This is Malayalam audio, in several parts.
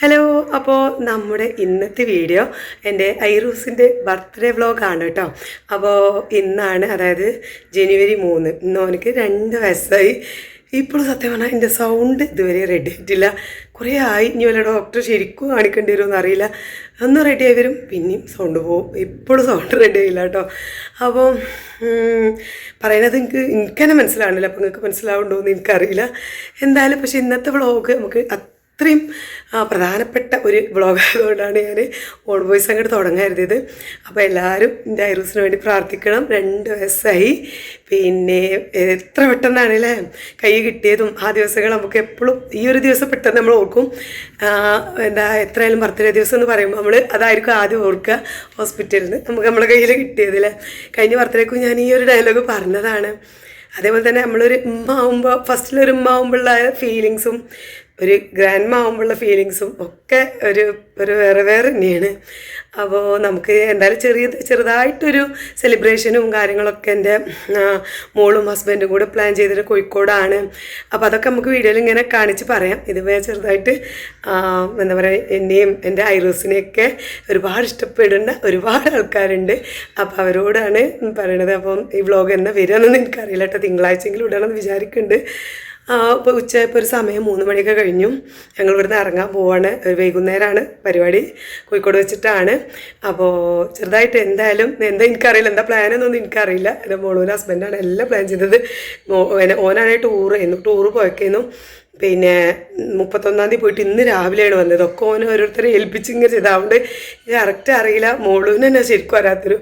ഹലോ, അപ്പോൾ നമ്മുടെ ഇന്നത്തെ വീഡിയോ എൻ്റെ ഐറൂസിൻ്റെ ബർത്ത്ഡേ വ്ളോഗാണ് കേട്ടോ. അപ്പോൾ ഇന്നാണ്, അതായത് ജനുവരി 3. ഇന്ന് അവനക്ക് 2 വയസ്സായി. ഇപ്പോഴും സത്യം പറഞ്ഞാൽ എൻ്റെ സൗണ്ട് ഇതുവരെ റെഡി ആയിട്ടില്ല. കുറേ ആയി. ഇനി വല്ല ഡോക്ടർ ശരിക്കും കാണിക്കേണ്ടി വരുമെന്ന് അറിയില്ല. ഒന്ന് റെഡി ആയി വരും, പിന്നെയും സൗണ്ട് പോവും. ഇപ്പോഴും സൗണ്ട് റെഡി ആയില്ല കേട്ടോ. അപ്പോൾ പറയണത് എനിക്ക് തന്നെ മനസ്സിലാവണില്ല. അപ്പോൾ നിങ്ങൾക്ക് മനസ്സിലാവുണ്ടോ എന്ന് എനിക്കറിയില്ല. എന്തായാലും പക്ഷേ ഇന്നത്തെ വ്ളോഗ് നമുക്ക് അത്രയും പ്രധാനപ്പെട്ട ഒരു വ്ളോഗായതുകൊണ്ടാണ് ഞാൻ ഓൺ വോയിസ് അങ്ങോട്ട് തുടങ്ങാൻ കരുതിയത്. അപ്പോൾ എല്ലാവരും എൻ്റെ ഐറൂസിന് വേണ്ടി പ്രാർത്ഥിക്കണം. 2 വയസ്സായി. പിന്നെ എത്ര പെട്ടെന്നാണല്ലേ കൈ കിട്ടിയതും. ആ ദിവസങ്ങൾ നമുക്ക് എപ്പോഴും ഈ ഒരു ദിവസം പെട്ടെന്ന് നമ്മൾ ഓർക്കും. എത്രയായാലും ബർത്ത്ഡേ ദിവസം എന്ന് പറയുമ്പോൾ നമ്മൾ അതായിരിക്കും ആദ്യം ഓർക്കുക. ഹോസ്പിറ്റലിൽ നിന്ന് നമുക്ക് നമ്മുടെ കയ്യിൽ കിട്ടിയതില്ലേ. കഴിഞ്ഞ ബർത്ത്ഡേക്കും ഞാൻ ഈ ഒരു ഡയലോഗ് പറഞ്ഞതാണ്. അതേപോലെ തന്നെ നമ്മളൊരു ഉമ്മ ആകുമ്പോൾ, ഫസ്റ്റിലൊരു ഉമ്മ ആകുമ്പോഴുള്ള ഫീലിങ്സും ഒരു ഗ്രാൻഡ് ആകുമ്പോഴുള്ള ഫീലിങ്സും ഒക്കെ ഒരു വേറെ തന്നെയാണ്. അപ്പോൾ നമുക്ക് എന്തായാലും ചെറുതായിട്ടൊരു സെലിബ്രേഷനും കാര്യങ്ങളൊക്കെ എൻ്റെ മോളും ഹസ്ബൻഡും കൂടെ പ്ലാൻ ചെയ്തിട്ട് കോഴിക്കോടാണ്. അപ്പോൾ അതൊക്കെ നമുക്ക് വീഡിയോയിൽ ഇങ്ങനെ കാണിച്ച് പറയാം. ഇതുവരെ ചെറുതായിട്ട് എന്താ പറയുക, എന്നെയും എൻ്റെ ഐറൂസിനെയൊക്കെ ഒരുപാട് ഇഷ്ടപ്പെടുന്ന ഒരുപാട് ആൾക്കാരുണ്ട്. അപ്പോൾ അവരോടാണ് പറയണത്. അപ്പം ഈ വ്ളോഗ് എന്നാ വരികയെന്നൊന്നും എനിക്കറിയില്ല കേട്ടോ. തിങ്കളാഴ്ചയെങ്കിലും ഇടണമെന്ന് വിചാരിക്കുന്നുണ്ട്. ഇപ്പോൾ ഇപ്പോൾ ഒരു സമയം 3 മണിയൊക്കെ കഴിഞ്ഞു. ഞങ്ങൾ ഇവിടുന്ന് ഇറങ്ങാൻ പോവാണ്. വൈകുന്നേരമാണ് പരിപാടി, കോഴിക്കോട് വെച്ചിട്ടാണ്. അപ്പോൾ ചെറുതായിട്ട് എന്തായാലും എനിക്കറിയില്ല, എന്താ പ്ലാനെന്നൊന്നും എനിക്കറിയില്ല. എൻ്റെ മോളൂൻ്റെ ഹസ്ബൻഡാണ് എല്ലാം പ്ലാൻ ചെയ്തത്. ഓനാണ് ടൂറ് പോയേക്കുന്നു. പിന്നെ 31-ാം തീയതി പോയിട്ട് ഇന്ന് രാവിലെയാണ് വന്നത്. ഒക്കെ ഓനെ ഓരോരുത്തരെ ഏൽപ്പിച്ച് ഇങ്ങനെ ചെയ്ത്. അതുകൊണ്ട് കറക്റ്റ് അറിയില്ല. മോളൂന് തന്നെ ശരിക്കും അറിയാത്തൊരു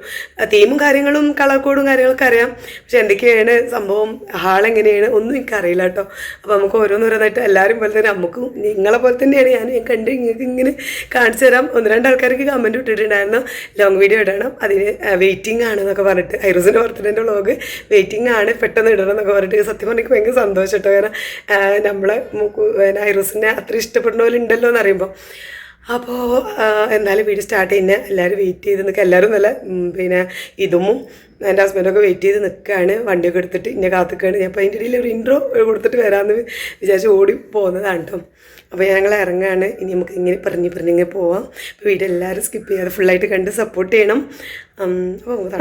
തീമും കാര്യങ്ങളും കളർ കോഡും കാര്യങ്ങളൊക്കെ അറിയാം. പക്ഷെ എന്തൊക്കെയാണ് സംഭവം, ഹാളെങ്ങനെയാണ് ഒന്നും എനിക്കറിയില്ല കേട്ടോ. അപ്പോൾ നമുക്ക് ഓരോന്നോരോന്നായിട്ട് എല്ലാവരും പോലെ തന്നെ നമുക്കും നിങ്ങളെ പോലെ തന്നെയാണ് ഞാൻ കണ്ട് നിങ്ങൾക്ക് ഇങ്ങനെ കാണിച്ചു തരാം. 1-2 ആൾക്കാർക്ക് കമൻറ്റ് ഇട്ടിട്ടുണ്ടായിരുന്നു ലോങ് വീഡിയോ ഇടണം, അതിന് വെയിറ്റിംഗ് ആണെന്നൊക്കെ പറഞ്ഞിട്ട്. ഐറൂസിൻ്റെ ബർത്ത്ഡേൻ്റെ വ്ളോഗ് വെയിറ്റിംഗ് ആണ്, പെട്ടെന്ന് ഇടണം എന്നൊക്കെ പറഞ്ഞിട്ട്. സത്യം പറഞ്ഞാൽ ഭയങ്കര സന്തോഷം കേട്ടോ. കാരണം നമ്മളെ ഐറൂസിനെ അത്ര ഇഷ്ടപ്പെടുന്ന പോലെ ഉണ്ടല്ലോ എന്ന് അറിയുമ്പോൾ. അപ്പോൾ എന്തായാലും വീഡിയോ സ്റ്റാർട്ട് ചെയ്യുന്നത് എല്ലാവരും വെയിറ്റ് ചെയ്ത് നിൽക്കുക. എല്ലാവരും നല്ല പിന്നെ ഇതും എൻ്റെ ഹസ്ബൻഡൊക്കെ വെയിറ്റ് ചെയ്ത് നിൽക്കുകയാണ്. വണ്ടിയൊക്കെ എടുത്തിട്ട് ഇന്നെ കാത്തിക്കുകയാണ്. ഞാൻ അപ്പോൾ അതിൻ്റെ ഇടയിൽ ഒരു ഇൻട്രോ കൊടുത്തിട്ട് വരാമെന്ന് വിചാരിച്ച് ഓടി പോകുന്നതാണ് കേട്ടോ. അപ്പോൾ ഞങ്ങൾ ഇറങ്ങുകയാണ്. ഇനി നമുക്ക് ഇങ്ങനെ പറഞ്ഞിങ്ങനെ പോവാം. അപ്പോൾ വീഡിയോ എല്ലാവരും സ്കിപ്പ് ചെയ്യാതെ ഫുള്ളായിട്ട് കണ്ട് സപ്പോർട്ട് ചെയ്യണം.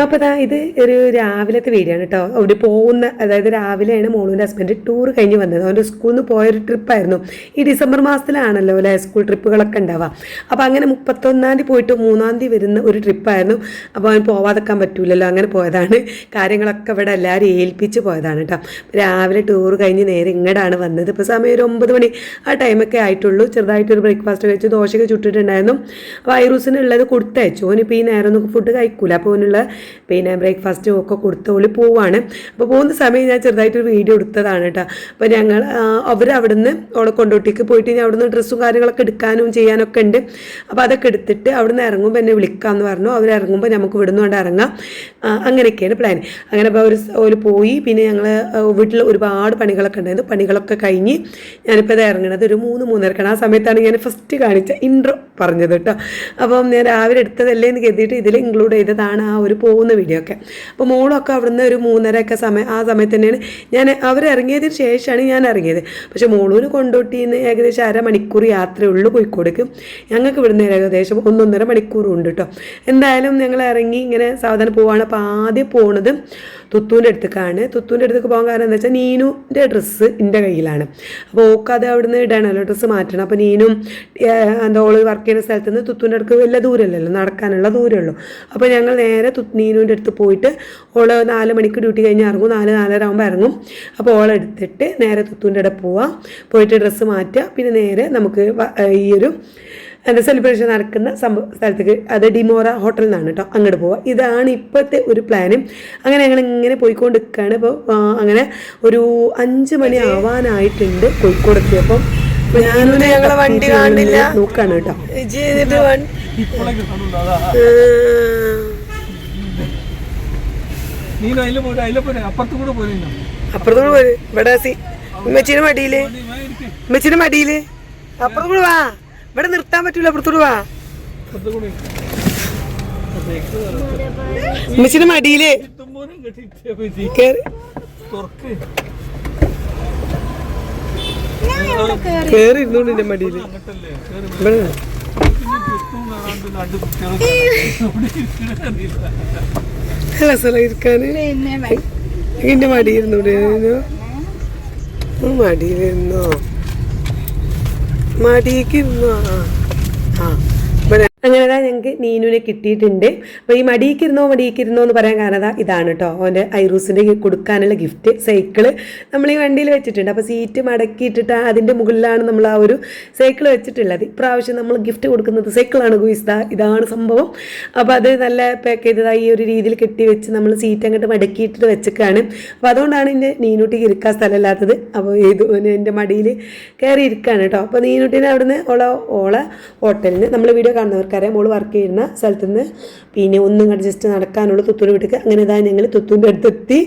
അപ്പോൾ ഇത് ഒരു രാവിലത്തെ വീഡിയോ ആണ് കേട്ടോ. അവർ പോകുന്ന, അതായത് രാവിലെയാണ് മോളൂൻ്റെ ഹസ്ബൻഡ് ടൂർ കഴിഞ്ഞ് വന്നത്. അവൻ്റെ സ്കൂളിൽ നിന്ന് പോയൊരു ട്രിപ്പായിരുന്നു. ഈ ഡിസംബർ മാസത്തിലാണല്ലോ അല്ലേ സ്കൂൾ ട്രിപ്പുകളൊക്കെ ഉണ്ടാവുക. അപ്പോൾ അങ്ങനെ 31-ാം തീയതി പോയിട്ട് 3-ാം തീയതി വരുന്ന ഒരു ട്രിപ്പായിരുന്നു. അപ്പോൾ അവൻ പോവാതെക്കാൻ പറ്റൂലല്ലോ, അങ്ങനെ പോയതാണ്. കാര്യങ്ങളൊക്കെ ഇവിടെ എല്ലാവരും ഏൽപ്പിച്ച് പോയതാണ് കേട്ടോ. രാവിലെ ടൂർ കഴിഞ്ഞ് നേരെ ഇങ്ങോട്ടാണ് വന്നത്. ഇപ്പോൾ സമയം ഒരു 9 മണി ആ ടൈമൊക്കെ ആയിട്ടുള്ളൂ. ചെറുതായിട്ടൊരു ബ്രേക്ക്ഫാസ്റ്റ് കഴിച്ച് ദോശയൊക്കെ ചുട്ടിട്ടുണ്ടായിരുന്നു. അപ്പോൾ ഐറൂസിനുള്ളത് കൊടുത്തയച്ചു. ഓനിപ്പോൾ ഈ നേരം ഒന്നും ഫുഡ് കഴിക്കൂല. അപ്പോൾ ഓനുള്ള പിന്നെ ബ്രേക്ക്ഫാസ്റ്റും ഒക്കെ കൊടുത്ത് ഓളി പോവാണ്. അപ്പോൾ പോകുന്ന സമയം ഞാൻ ചെറുതായിട്ടൊരു വീഡിയോ എടുത്തതാണ് കേട്ടോ. അപ്പോൾ ഞങ്ങൾ അവിടുന്ന് ഓളെ കൊണ്ടോട്ടിക്ക് പോയിട്ട് ഞാൻ അവിടുന്ന് ഡ്രസ്സും കാര്യങ്ങളൊക്കെ എടുക്കാനും ചെയ്യാനൊക്കെ ഉണ്ട്. അപ്പോൾ അതൊക്കെ എടുത്തിട്ട് അവിടുന്ന് ഇറങ്ങുമ്പോൾ എന്നെ വിളിക്കാമെന്ന് പറഞ്ഞു. അവരിറങ്ങുമ്പോൾ നമുക്ക് ഇവിടുന്ന് കൊണ്ട് ഇറങ്ങാം. അങ്ങനെയൊക്കെയാണ് പ്ലാൻ. അങ്ങനെ അപ്പോൾ അവർ പോയി. പിന്നെ ഞങ്ങൾ വീട്ടിൽ ഒരുപാട് പണികളൊക്കെ ഉണ്ടായിരുന്നു. പണികളൊക്കെ കഴിഞ്ഞ് ഞാനിപ്പോൾ ഇത് ഇറങ്ങണത് ഒരു 3-3:30 ആ സമയത്താണ് ഞാൻ ഫസ്റ്റ് കാണിച്ച ഇൻട്രോ പറഞ്ഞത് കേട്ടോ. അപ്പം ഞാൻ രാവിലെ എടുത്തതല്ലേ എന്ന് കരുതിയിട്ട് ഇതിൽ ഇൻക്ലൂഡ് ചെയ്തതാണ് ആ ഒരു പോകുന്ന വീഡിയോ ഒക്കെ. അപ്പോൾ മോളൊക്കെ അവിടുന്ന് ഒരു 3:30 ആ സമയത്ത് തന്നെയാണ് അവരിറങ്ങിയതിന് ശേഷമാണ് ഞാൻ ഇറങ്ങിയത്. പക്ഷേ മോളൂര് കൊണ്ടോട്ടിന്ന് ഏകദേശം 1/2 മണിക്കൂർ യാത്രയുള്ളൂ കോഴിക്കോടേക്ക്. ഞങ്ങൾക്ക് ഇവിടുന്ന് ഏകദേശം 1-1.5 മണിക്കൂറും ഉണ്ട് കേട്ടോ. എന്തായാലും ഞങ്ങൾ ഇറങ്ങി ഇങ്ങനെ സാവധാനം പോവാണ്. അപ്പോൾ ആദ്യം പോണത് തുത്തൂൻ്റെ അടുത്തേക്കാണ്. തുത്തൂൻ്റെ അടുത്തേക്ക് പോകാൻ കാരണം എന്താ വെച്ചാൽ നീനുൻ്റെ ഡ്രസ്സ് എൻ്റെ കയ്യിലാണ്. അപ്പോൾ ഓക്ക് അത് അവിടുന്ന് ഇടണമല്ലോ, ഡ്രസ്സ് മാറ്റണം. അപ്പോൾ നീനും എന്താ ഓള് വർക്ക് ചെയ്യുന്ന സ്ഥലത്ത് നിന്ന് തുത്തൂൻ്റെ അടുക്ക് വലിയ ദൂരമല്ലല്ലോ, നടക്കാനുള്ള ദൂരമുള്ളൂ. അപ്പോൾ ഞങ്ങൾ നേരെ നീനുൻ്റെ അടുത്ത് പോയിട്ട് ഓള് 4 മണിക്ക് ഡ്യൂട്ടി കഴിഞ്ഞ് ഇറങ്ങും. 4-4:30 ആകുമ്പോൾ ഇറങ്ങും. അപ്പോൾ ഓളെടുത്തിട്ട് നേരെ തുത്തൂൻ്റെ അവിടെ പോവാം. പോയിട്ട് ഡ്രസ്സ് മാറ്റുക. പിന്നെ നേരെ നമുക്ക് ഈ ഒരു സെലിബ്രേഷൻ നടക്കുന്ന സ്ഥലത്തേക്ക്, അത് ഡിമോറ ഹോട്ടലിൽ നിന്നാണ് കേട്ടോ, അങ്ങോട്ട് പോവാം. ഇതാണ് ഇപ്പോഴത്തെ ഒരു പ്ലാന്. അങ്ങനെ ഞങ്ങൾ ഇങ്ങനെ പോയിക്കൊണ്ട് നിൽക്കുകയാണ്. ഇപ്പോൾ അങ്ങനെ ഒരു 5 മണി ആവാനായിട്ടുണ്ട് കോഴിക്കോട് എത്തിയപ്പം. ഞങ്ങളെ വണ്ടി കാണില്ല നോക്കാണ് കേട്ടോ. അപ്പുറത്തുകൂടെ പോര്. ഇവിടെ ഉമ്മച്ചിയുടെ മടിയില് അപ്പുറത്തുകൂടെ വാ. ഇവിടെ നിർത്താൻ പറ്റൂല, അപ്പുറത്തോട് വാ. ഉമ്മച്ചിയുടെ മടിയില് കേറി ഇരുന്നോണ്ട് എന്റെ മടിയില് അല്ല സ്ഥലം ഇരിക്കാന് എന്റെ മടിയിരുന്നൂടെ മടിയിലിരുന്നോ മടിക്ക് ഇരുന്നോ ആ അങ്ങനെ ഞങ്ങൾക്ക് നീനുവിനെ കിട്ടിയിട്ടുണ്ട്. അപ്പോൾ ഈ മടിയിക്കിരുന്നോ എന്ന് പറയാൻ കാരണം ഇതാണ് കേട്ടോ, അവൻ്റെ ഐറൂസിൻ്റെ കൊടുക്കാനുള്ള ഗിഫ്റ്റ് സൈക്കിള് നമ്മൾ ഈ വണ്ടിയിൽ വെച്ചിട്ടുണ്ട്. അപ്പോൾ സീറ്റ് മടക്കിയിട്ടിട്ട് അതിൻ്റെ മുകളിലാണ് നമ്മൾ ആ ഒരു സൈക്കിൾ വെച്ചിട്ടുള്ളത്. ഇപ്രാവശ്യം നമ്മൾ ഗിഫ്റ്റ് കൊടുക്കുന്നത് സൈക്കിളാണ് ഗുയിസ്ത, ഇതാണ് സംഭവം. അപ്പോൾ അത് നല്ല പാക്ക് ചെയ്തതായി ഈ ഒരു രീതിയിൽ കെട്ടി വെച്ച് നമ്മൾ സീറ്റ് അങ്ങോട്ട് മടക്കിയിട്ടിട്ട് വെച്ചേക്കാണ്. അപ്പോൾ അതുകൊണ്ടാണ് എൻ്റെ നീനൂട്ടിക്ക് ഇരിക്കാൻ സ്ഥലമില്ലാത്തത്. അപ്പോൾ എൻ്റെ മടിയിൽ കയറി ഇരിക്കുകയാണ് കേട്ടോ. അപ്പോൾ നീനൂട്ടിനെ അവിടുന്ന് ഓളെ ഹോട്ടലിന് നമ്മൾ വീഡിയോ കാണുന്നവർ മോള് വർക്ക് ചെയ്യുന്ന സ്ഥലത്ത് നിന്ന് പിന്നെ ഒന്നും കണ്ട് ജസ്റ്റ് നടക്കാനുള്ള തുത്തൂർ വീട്ടിൽ അങ്ങനെ ഇതാ ഞങ്ങൾ തുത്തൂൻ്റെ അടുത്തെത്തി.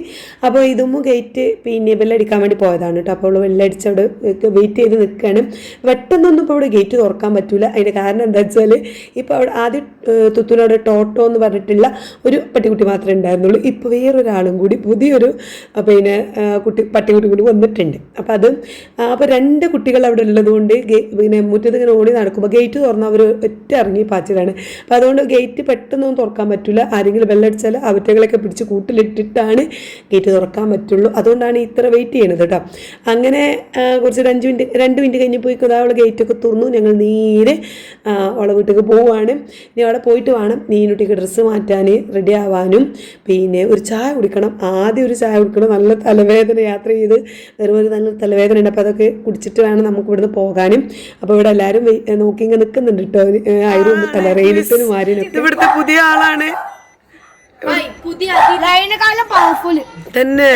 അപ്പോൾ ഇതും ഗേറ്റ് പിന്നെ ബെല്ലടിക്കാൻ വേണ്ടി പോയതാണ് കേട്ടോ. അപ്പോൾ അവൾ ബെല്ലടിച്ച് അവിടെ വെയിറ്റ് ചെയ്ത് നിൽക്കുകയാണ്. പെട്ടെന്നൊന്നും ഇപ്പോൾ ഇവിടെ ഗേറ്റ് തുറക്കാൻ പറ്റില്ല. അതിൻ്റെ കാരണം എന്താ വെച്ചാൽ ഇപ്പോൾ അവിടെ ആദ്യം തുത്തൂനവിടെ ടോട്ടോ എന്ന് പറഞ്ഞിട്ടുള്ള ഒരു പട്ടിക്കുട്ടി മാത്രമേ ഉണ്ടായിരുന്നുള്ളൂ. ഇപ്പോൾ വേറൊരാളും കൂടി പുതിയൊരു പിന്നെ പട്ടിക്കുട്ടി കൂടി വന്നിട്ടുണ്ട്. അപ്പോൾ അപ്പോൾ 2 കുട്ടികൾ അവിടെ ഉള്ളതുകൊണ്ട് പിന്നെ മുറ്റത്ത് ഇങ്ങനെ ഓടി നടക്കുമ്പോൾ ഗേറ്റ് തുറന്ന് അവർ ഒറ്റ ഇറങ്ങി പാച്ചിലാണ്. അപ്പോൾ അതുകൊണ്ട് ഗേറ്റ് പെട്ടെന്നൊന്നും തുറക്കാൻ പറ്റില്ല. ആരെങ്കിലും ബെല്ലടിച്ചാൽ അവറ്റകളൊക്കെ പിടിച്ച് കൂട്ടിലിട്ടിട്ടാണ് ഗേറ്റ് തുറക്കാൻ പറ്റുള്ളൂ. അതുകൊണ്ടാണ് ഇത്ര വെയിറ്റ് ചെയ്യണത് കേട്ടോ. അങ്ങനെ കുറച്ച് 2 മിനിറ്റ് കഴിഞ്ഞ് പോയി അവൾ ഗേറ്റൊക്കെ തുറന്നു. ഞങ്ങൾ നേരെ അവളെ വീട്ടിലേക്ക് പോവുകയാണ്. ഇനി അവിടെ പോയിട്ട് വേണം നീനുട്ടിക്ക് ഡ്രസ്സ് മാറ്റാൻ റെഡി ആവാനും പിന്നെ ഒരു ചായ കുടിക്കണം. ആദ്യം ഒരു ചായ കുടിക്കണം. നല്ല തലവേദന, യാത്ര ചെയ്ത് വെറുതെ നല്ല തലവേദന ഉണ്ട്. അപ്പോൾ അതൊക്കെ കുടിച്ചിട്ട് വേണം നമുക്ക് ഇവിടുന്ന് പോകാനും. അപ്പോൾ ഇവിടെ എല്ലാവരും നോക്കി ഇങ്ങനെ നിൽക്കുന്നുണ്ട് കേട്ടോ. ഇവിടുത്തെ പുതിയ ആളാണ് തന്നെ.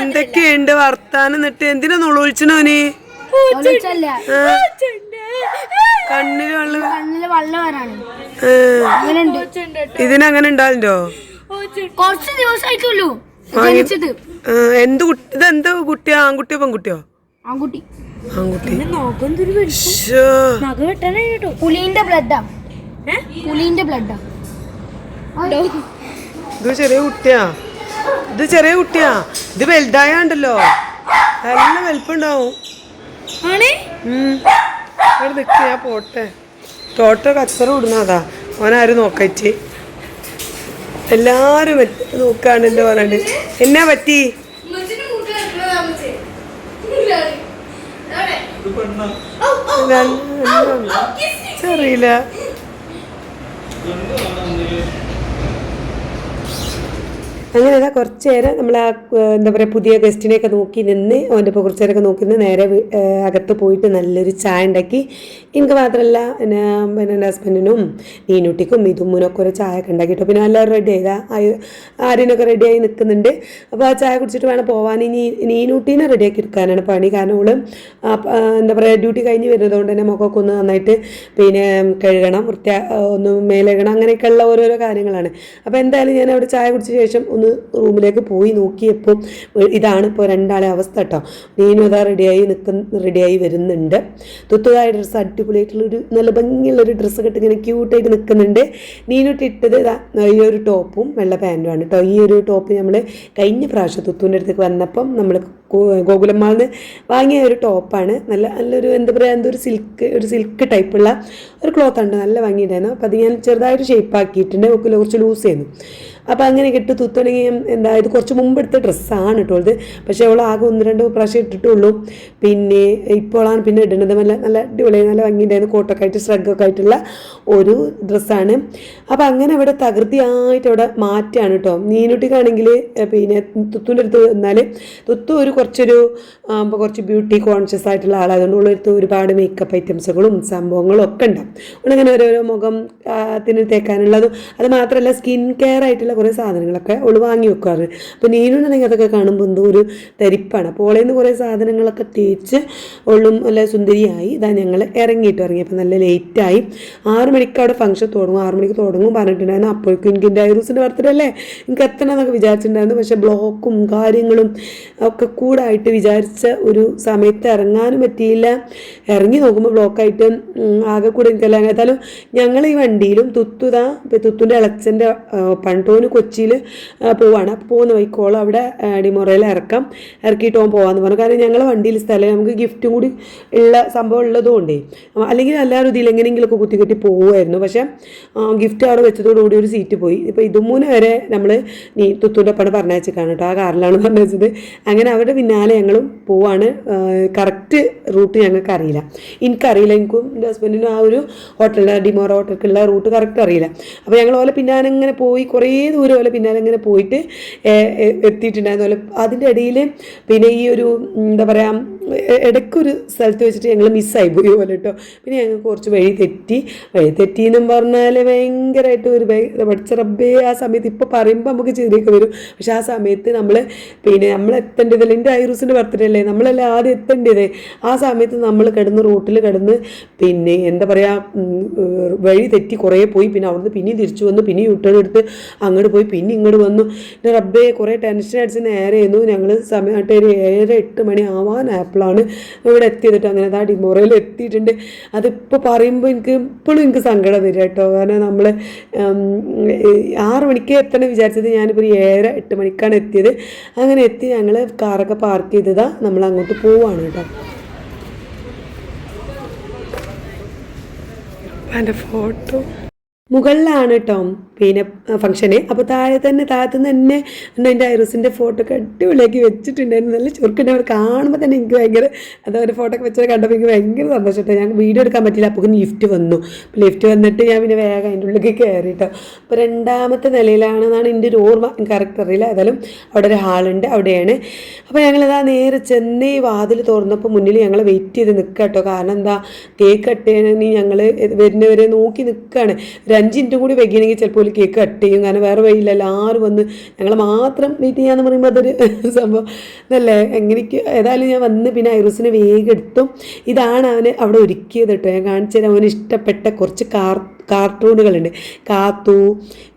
എന്തൊക്കെയുണ്ട് വർത്താനം എന്നിട്ട് എന്തിനാ നുളൊഴിച്ചനോന് കണ്ണില് വെള്ളം ഇതിനങ്ങനെ ഉണ്ടാവല്ലോ. കുറച്ച് ദിവസമായിട്ടുള്ളൂ ഇതെന്താ കുട്ടിയോ, ആൺകുട്ടിയോ പെൺകുട്ടിയോ? ആൺകുട്ടി. പുലിന്റെ ബ്ലഡാ. ഇത് ചെറിയ കുട്ടിയാ. ഇത് വലുതായാണ്ടല്ലോ, നല്ല വലിപ്പുണ്ടാവും. ഞാൻ പോട്ടെ. ടോട്ടോ കച്ചറ വിടുന്നതാ ഓനാരും നോക്കറ്റ്. എല്ലാരും നോക്കാണല്ലോ പറഞ്ഞിട്ട്. എന്നാ പറ്റി? അറിയില്ല. അങ്ങനെ കുറച്ച് നേരം നമ്മൾ ആ എന്താ പറയുക പുതിയ ഗസ്റ്റിനെയൊക്കെ നോക്കി നിന്ന് അവൻ്റെ ഇപ്പോൾ കുറച്ച് നേരമൊക്കെ നോക്കി നിന്ന് നേരെ അകത്ത് പോയിട്ട് നല്ലൊരു ചായ ഉണ്ടാക്കി. എനിക്ക് മാത്രമല്ല പിന്നെ എൻ്റെ ഹസ്ബൻഡിനും നീനുട്ടിക്കും ഇതുമ്മൂനൊക്കെ ഒരു ചായ ഒക്കെ ഉണ്ടാക്കിയിട്ടോ. പിന്നെ എല്ലാവരും റെഡി ആയതാ, ആര്യനൊക്കെ റെഡിയായി നിൽക്കുന്നുണ്ട്. അപ്പോൾ ആ ചായ കുടിച്ചിട്ട് വേണം പോകാൻ. ഇനി നീനുട്ടീനെ റെഡിയാക്കി എടുക്കാനാണ് പണി. കാരണം അവള് എന്താ പറയുക ഡ്യൂട്ടി കഴിഞ്ഞ് വരുന്നത് കൊണ്ട് തന്നെ മുഖമൊക്കെ ഒന്ന് നന്നായിട്ട് പിന്നെ കഴുകണം, ഒന്ന് മേലകണം, അങ്ങനെയൊക്കെയുള്ള ഓരോരോ കാര്യങ്ങളാണ്. അപ്പോൾ എന്തായാലും ഞാൻ അവിടെ ചായ കുടിച്ച ശേഷം ഒന്ന് റൂമിലേക്ക് പോയി നോക്കിയപ്പോൾ ഇതാണ് ഇപ്പോൾ 2 ആളെ അവസ്ഥ കേട്ടോ. നീനും അതാ റെഡിയായി വരുന്നുണ്ട്. തുത്തുതായ ഡ്രസ്സ് അടിപൊളിയായിട്ടുള്ളൊരു നല്ല ഭംഗിയുള്ളൊരു ഡ്രസ്സൊക്കെ ഇട്ട് ഇങ്ങനെ ക്യൂട്ടായിട്ട് നിൽക്കുന്നുണ്ട്. നീനുട്ടി ഇട്ടത് ഈ ഒരു ടോപ്പും വെള്ള പാൻറ്റുമാണ് കേട്ടോ. ഈ ഒരു ടോപ്പ് നമ്മൾ കഴിഞ്ഞ പ്രാവശ്യം തുത്തുവിൻ്റെ അടുത്തേക്ക് വന്നപ്പം നമ്മൾ ഗോകുലമ്മാളിന്ന് വാങ്ങിയ ഒരു ടോപ്പാണ്. നല്ലൊരു എന്താ പറയുക, എന്തൊരു സിൽക്ക് ടൈപ്പുള്ള ഒരു ക്ലോത്താണ്, നല്ല ഭംഗിയുണ്ടായിരുന്നു. അപ്പോൾ അത് ഞാൻ ചെറുതായിട്ട് ഷേപ്പാക്കിയിട്ടുണ്ട്. കുറച്ച് ലൂസ് ചെയ്യുന്നു. അപ്പോൾ അങ്ങനെ ഇട്ട് തുത്തണെങ്കിൽ ഇത് കുറച്ച് മുമ്പ് എടുത്ത ഡ്രസ്സാണ് കേട്ടോ ഇത്. പക്ഷേ അവൾ ആകെ 1-2 പ്രാവശ്യം ഇട്ടിട്ടുള്ളൂ. പിന്നെ ഇപ്പോഴാണ് പിന്നെ ഇടുന്നത്. നല്ല അടിപൊളി നല്ല ഭംഗിയുണ്ടായിരുന്നു. കോട്ടൊക്കെ ആയിട്ട് സ്ട്രഗൊക്കെ ആയിട്ടുള്ള ഒരു ഡ്രസ്സാണ്. അപ്പോൾ അങ്ങനെ ഇവിടെ തകൃതിയായിട്ട് അവിടെ മാറ്റാണ് കേട്ടോ. നീനുട്ടിക്കാണെങ്കിൽ പിന്നെ തുത്തുവിൻ്റെ അടുത്ത് വന്നാൽ തുത്തു കുറച്ച് ബ്യൂട്ടി കോൺഷ്യസ് ആയിട്ടുള്ള ആളായതുകൊണ്ട് ഉള്ളടുത്ത് ഒരുപാട് മേക്കപ്പ് ഐറ്റംസുകളും സംഭവങ്ങളും ഒക്കെ ഉണ്ടാവും. അവളിങ്ങനെ ഓരോരോ മുഖത്തിന് തേക്കാനുള്ളതും അത് മാത്രമല്ല സ്കിൻ കെയർ ആയിട്ടുള്ള കുറേ സാധനങ്ങളൊക്കെ അവൾ വാങ്ങി വെക്കാറ്. അപ്പോൾ നീനുണ്ടെങ്കിൽ അതൊക്കെ കാണുമ്പോൾ എന്തോ ഒരു തരിപ്പാണ്. അപ്പോൾ ഓളയിൽ നിന്ന് കുറേ സാധനങ്ങളൊക്കെ തേച്ച് അവളും നല്ല സുന്ദരിയായി ഞങ്ങൾ ഇറങ്ങിയപ്പോൾ നല്ല ലേറ്റായി. 6 മണിക്ക് അവിടെ ഫംഗ്ഷൻ തുടങ്ങും. 6 മണിക്ക് തുടങ്ങും പറഞ്ഞിട്ടുണ്ടായിരുന്നു. അപ്പോഴേക്കും എനിക്ക് എൻ്റെ ഐറൂസിൻ്റെ ബർത്ത്ഡേ അല്ലേ, എനിക്ക് എത്തണമെന്നൊക്കെ വിചാരിച്ചിട്ടുണ്ടായിരുന്നു. പക്ഷേ ബ്ലോക്കും കാര്യങ്ങളും ഒക്കെ കൂടായിട്ട് വിചാരിച്ച ഒരു സമയത്ത് ഇറങ്ങാനും പറ്റിയില്ല. ഇറങ്ങി നോക്കുമ്പോൾ ബ്ലോക്കായിട്ട് ആകെ കൂടെ എനിക്കല്ല. ഏതായാലും ഞങ്ങൾ ഈ വണ്ടിയിലും തുത്തുൻ്റെ ഇളച്ചൻ്റെ പണ്ടോനും ഓന് കൊച്ചിയിൽ പോവാണ്. അപ്പോൾ പോകുന്ന വൈക്കോളം അവിടെ ഡിമോറയിൽ ഇറക്കിയിട്ട് ഓൻ പോകാമെന്ന് പറഞ്ഞു. കാരണം ഞങ്ങളെ വണ്ടിയിൽ സ്ഥലം നമുക്ക് ഗിഫ്റ്റും കൂടി ഉള്ള സംഭവം ഉള്ളതുകൊണ്ടേ, അല്ലെങ്കിൽ എല്ലാവരും ഇതിൽ എങ്ങനെയെങ്കിലുമൊക്കെ കുത്തിക്കെട്ടി പോകുമായിരുന്നു. പക്ഷേ ഗിഫ്റ്റ് അവിടെ വെച്ചതോടുകൂടി ഒരു സീറ്റ് പോയി. ഇപ്പോൾ ഇതുമൂന്ന് വരെ നമ്മൾ തുത്തൂൻ്റെ ഒപ്പം പറഞ്ഞയച്ചേക്കാണ് കേട്ടോ, ആ കാറിലാണ് പറഞ്ഞത്. അങ്ങനെ അവരുടെ പിന്നാലെ ഞങ്ങളും പോവാണ്. കറക്റ്റ് റൂട്ട് ഞങ്ങൾക്ക് അറിയില്ല, എനിക്കറിയില്ല, എനിക്കും എൻ്റെ ഹസ്ബൻഡിനും ആ ഒരു ഹോട്ടലിൽ ഡിമോറ ഹോട്ടലിലേക്കുള്ള റൂട്ട് കറക്റ്റ് അറിയില്ല. അപ്പോൾ ഞങ്ങൾ ഓലെ പിന്നാലെ ഇങ്ങനെ പോയി, കുറേ ദൂരം ഓലെ പിന്നാലെ ഇങ്ങനെ പോയിട്ട് എത്തിയിട്ടുണ്ടായിരുന്നു. ഓലെ അതിൻ്റെ ഇടയിൽ പിന്നെ ഈ ഒരു എന്താ പറയുക, ഇടയ്ക്കൊരു സ്ഥലത്ത് വെച്ചിട്ട് ഞങ്ങൾ മിസ്സായി പോയി പോലെ കേട്ടോ. പിന്നെ ഞങ്ങൾക്ക് കുറച്ച് വഴി തെറ്റിയെന്നും പറഞ്ഞാൽ ഭയങ്കരമായിട്ട് ഒരു പഠിച്ച റബ്ബേ ആ സമയത്ത് ഇപ്പോൾ പറയുമ്പോൾ നമുക്ക് ചിരിയൊക്കെ വരും. പക്ഷെ ആ സമയത്ത് നമ്മൾ എത്തേണ്ടതല്ലേ, എൻ്റെ ഐറൂസിൻ്റെ ബർത്ത്ഡേ അല്ലേ, നമ്മളല്ലേ ആദ്യം എത്തേണ്ടത്. ആ സമയത്ത് നമ്മൾ റോട്ടിൽ കിടന്ന് പിന്നെ എന്താ പറയുക വഴി തെറ്റി കുറേ പോയി. പിന്നെ അവിടുന്ന് പിന്നെയും തിരിച്ചു വന്നു, പിന്നെ യൂട്ടേൺ എടുത്ത് അങ്ങോട്ട് പോയി, പിന്നെ ഇങ്ങോട്ട് വന്നു. എൻ്റെ റബ്ബേ കുറേ ടെൻഷൻ അടിച്ച് നേരെയായിരുന്നു. ഞങ്ങൾ സമയമായിട്ട് ഒരു 7-8 മണി ആവാൻ ആപ്പിളാണ് ഇവിടെ എത്തിയതിട്ട്. അങ്ങനെ ആ ഡിമോറയിൽ എത്തിയിട്ടുണ്ട്. അതിപ്പോൾ പറയുമ്പോൾ ഇപ്പോഴും എനിക്ക് സങ്കടം വരിക കേട്ടോ. കാരണം നമ്മൾ 6 മണിക്ക് എത്തണം വിചാരിച്ചത്, ഞാനിപ്പോൾ ഒരു 7-8 മണിക്കാണ് എത്തിയത്. അങ്ങനെ എത്തി ഞങ്ങൾ കാറൊക്കെ പാർക്ക് ചെയ്തതാണ്, നമ്മൾ അങ്ങോട്ട് പോവാണ് കേട്ടോ. എൻ്റെ ഫോട്ടോ മുകളിലാണ് കേട്ടോ പിന്നെ ഫംഗ്ഷന്. അപ്പോൾ താഴത്തുനിന്ന് തന്നെ എൻ്റെ ഐറൂസിൻ്റെ ഫോട്ടോ ഒക്കെ അടിപൊളിയാക്കി വെച്ചിട്ടുണ്ടായിരുന്നു. നല്ല ചുരുക്കുണ്ട്. അവർ കാണുമ്പോൾ തന്നെ എനിക്ക് ഭയങ്കര അതവരുടെ ഫോട്ടോ ഒക്കെ വെച്ചത് കണ്ടപ്പോൾ എനിക്ക് ഭയങ്കര സന്തോഷം കേട്ടോ. ഞാൻ വീഡിയോ എടുക്കാൻ പറ്റില്ല, അപ്പോൾ ലിഫ്റ്റ് വന്നിട്ട് ഞാൻ പിന്നെ വേഗം അതിൻ്റെ ഉള്ളിലേക്ക് കയറി കേട്ടോ. അപ്പോൾ 2ാമത്തെ നിലയിലാണെന്നാണ് എൻ്റെ ഒരു ഓർമ്മ, എനിക്ക് കറക്റ്റ് അറിയില്ല. ഏതായാലും അവിടെ ഒരു ഹാളുണ്ട്, അവിടെയാണ്. അപ്പോൾ ഞങ്ങളിതാ നേരെ ചെന്ന് ഈ വാതിൽ തുറന്നപ്പോൾ മുന്നിൽ ഞങ്ങൾ വെയിറ്റ് ചെയ്ത് നിൽക്കുക കേട്ടോ. കാരണം എന്താ, കേക്ക് കട്ട് ചെയ്യണമെങ്കിൽ ഞങ്ങൾ വരുന്നവരെ നോക്കി നിൽക്കുകയാണ്. 5 മിനിറ്റും കൂടി വൈകിയെങ്കിൽ ചിലപ്പോൾ കേക്ക് കട്ട് ചെയ്യും. കാരണം വേറെ വഴിയില്ല, എല്ലാവരും വന്ന് ഞങ്ങൾ മാത്രം വെയിറ്റ് ചെയ്യാന്ന് പറയുമ്പോൾ അതൊരു സംഭവം ഇതല്ലേ. എങ്ങനെയൊക്കെ ഏതായാലും ഞാൻ വന്ന് പിന്നെ ഐറൂസിനെ വേഗം എടുത്തു. ഇതാണ് അവന് അവിടെ ഒരുക്കിയത് കേട്ടോ. ഞാൻ കാണിച്ചു തരാം. അവന് ഇഷ്ടപ്പെട്ട കുറച്ച് കാർട്ടൂണുകളുണ്ട്, കാത്തു,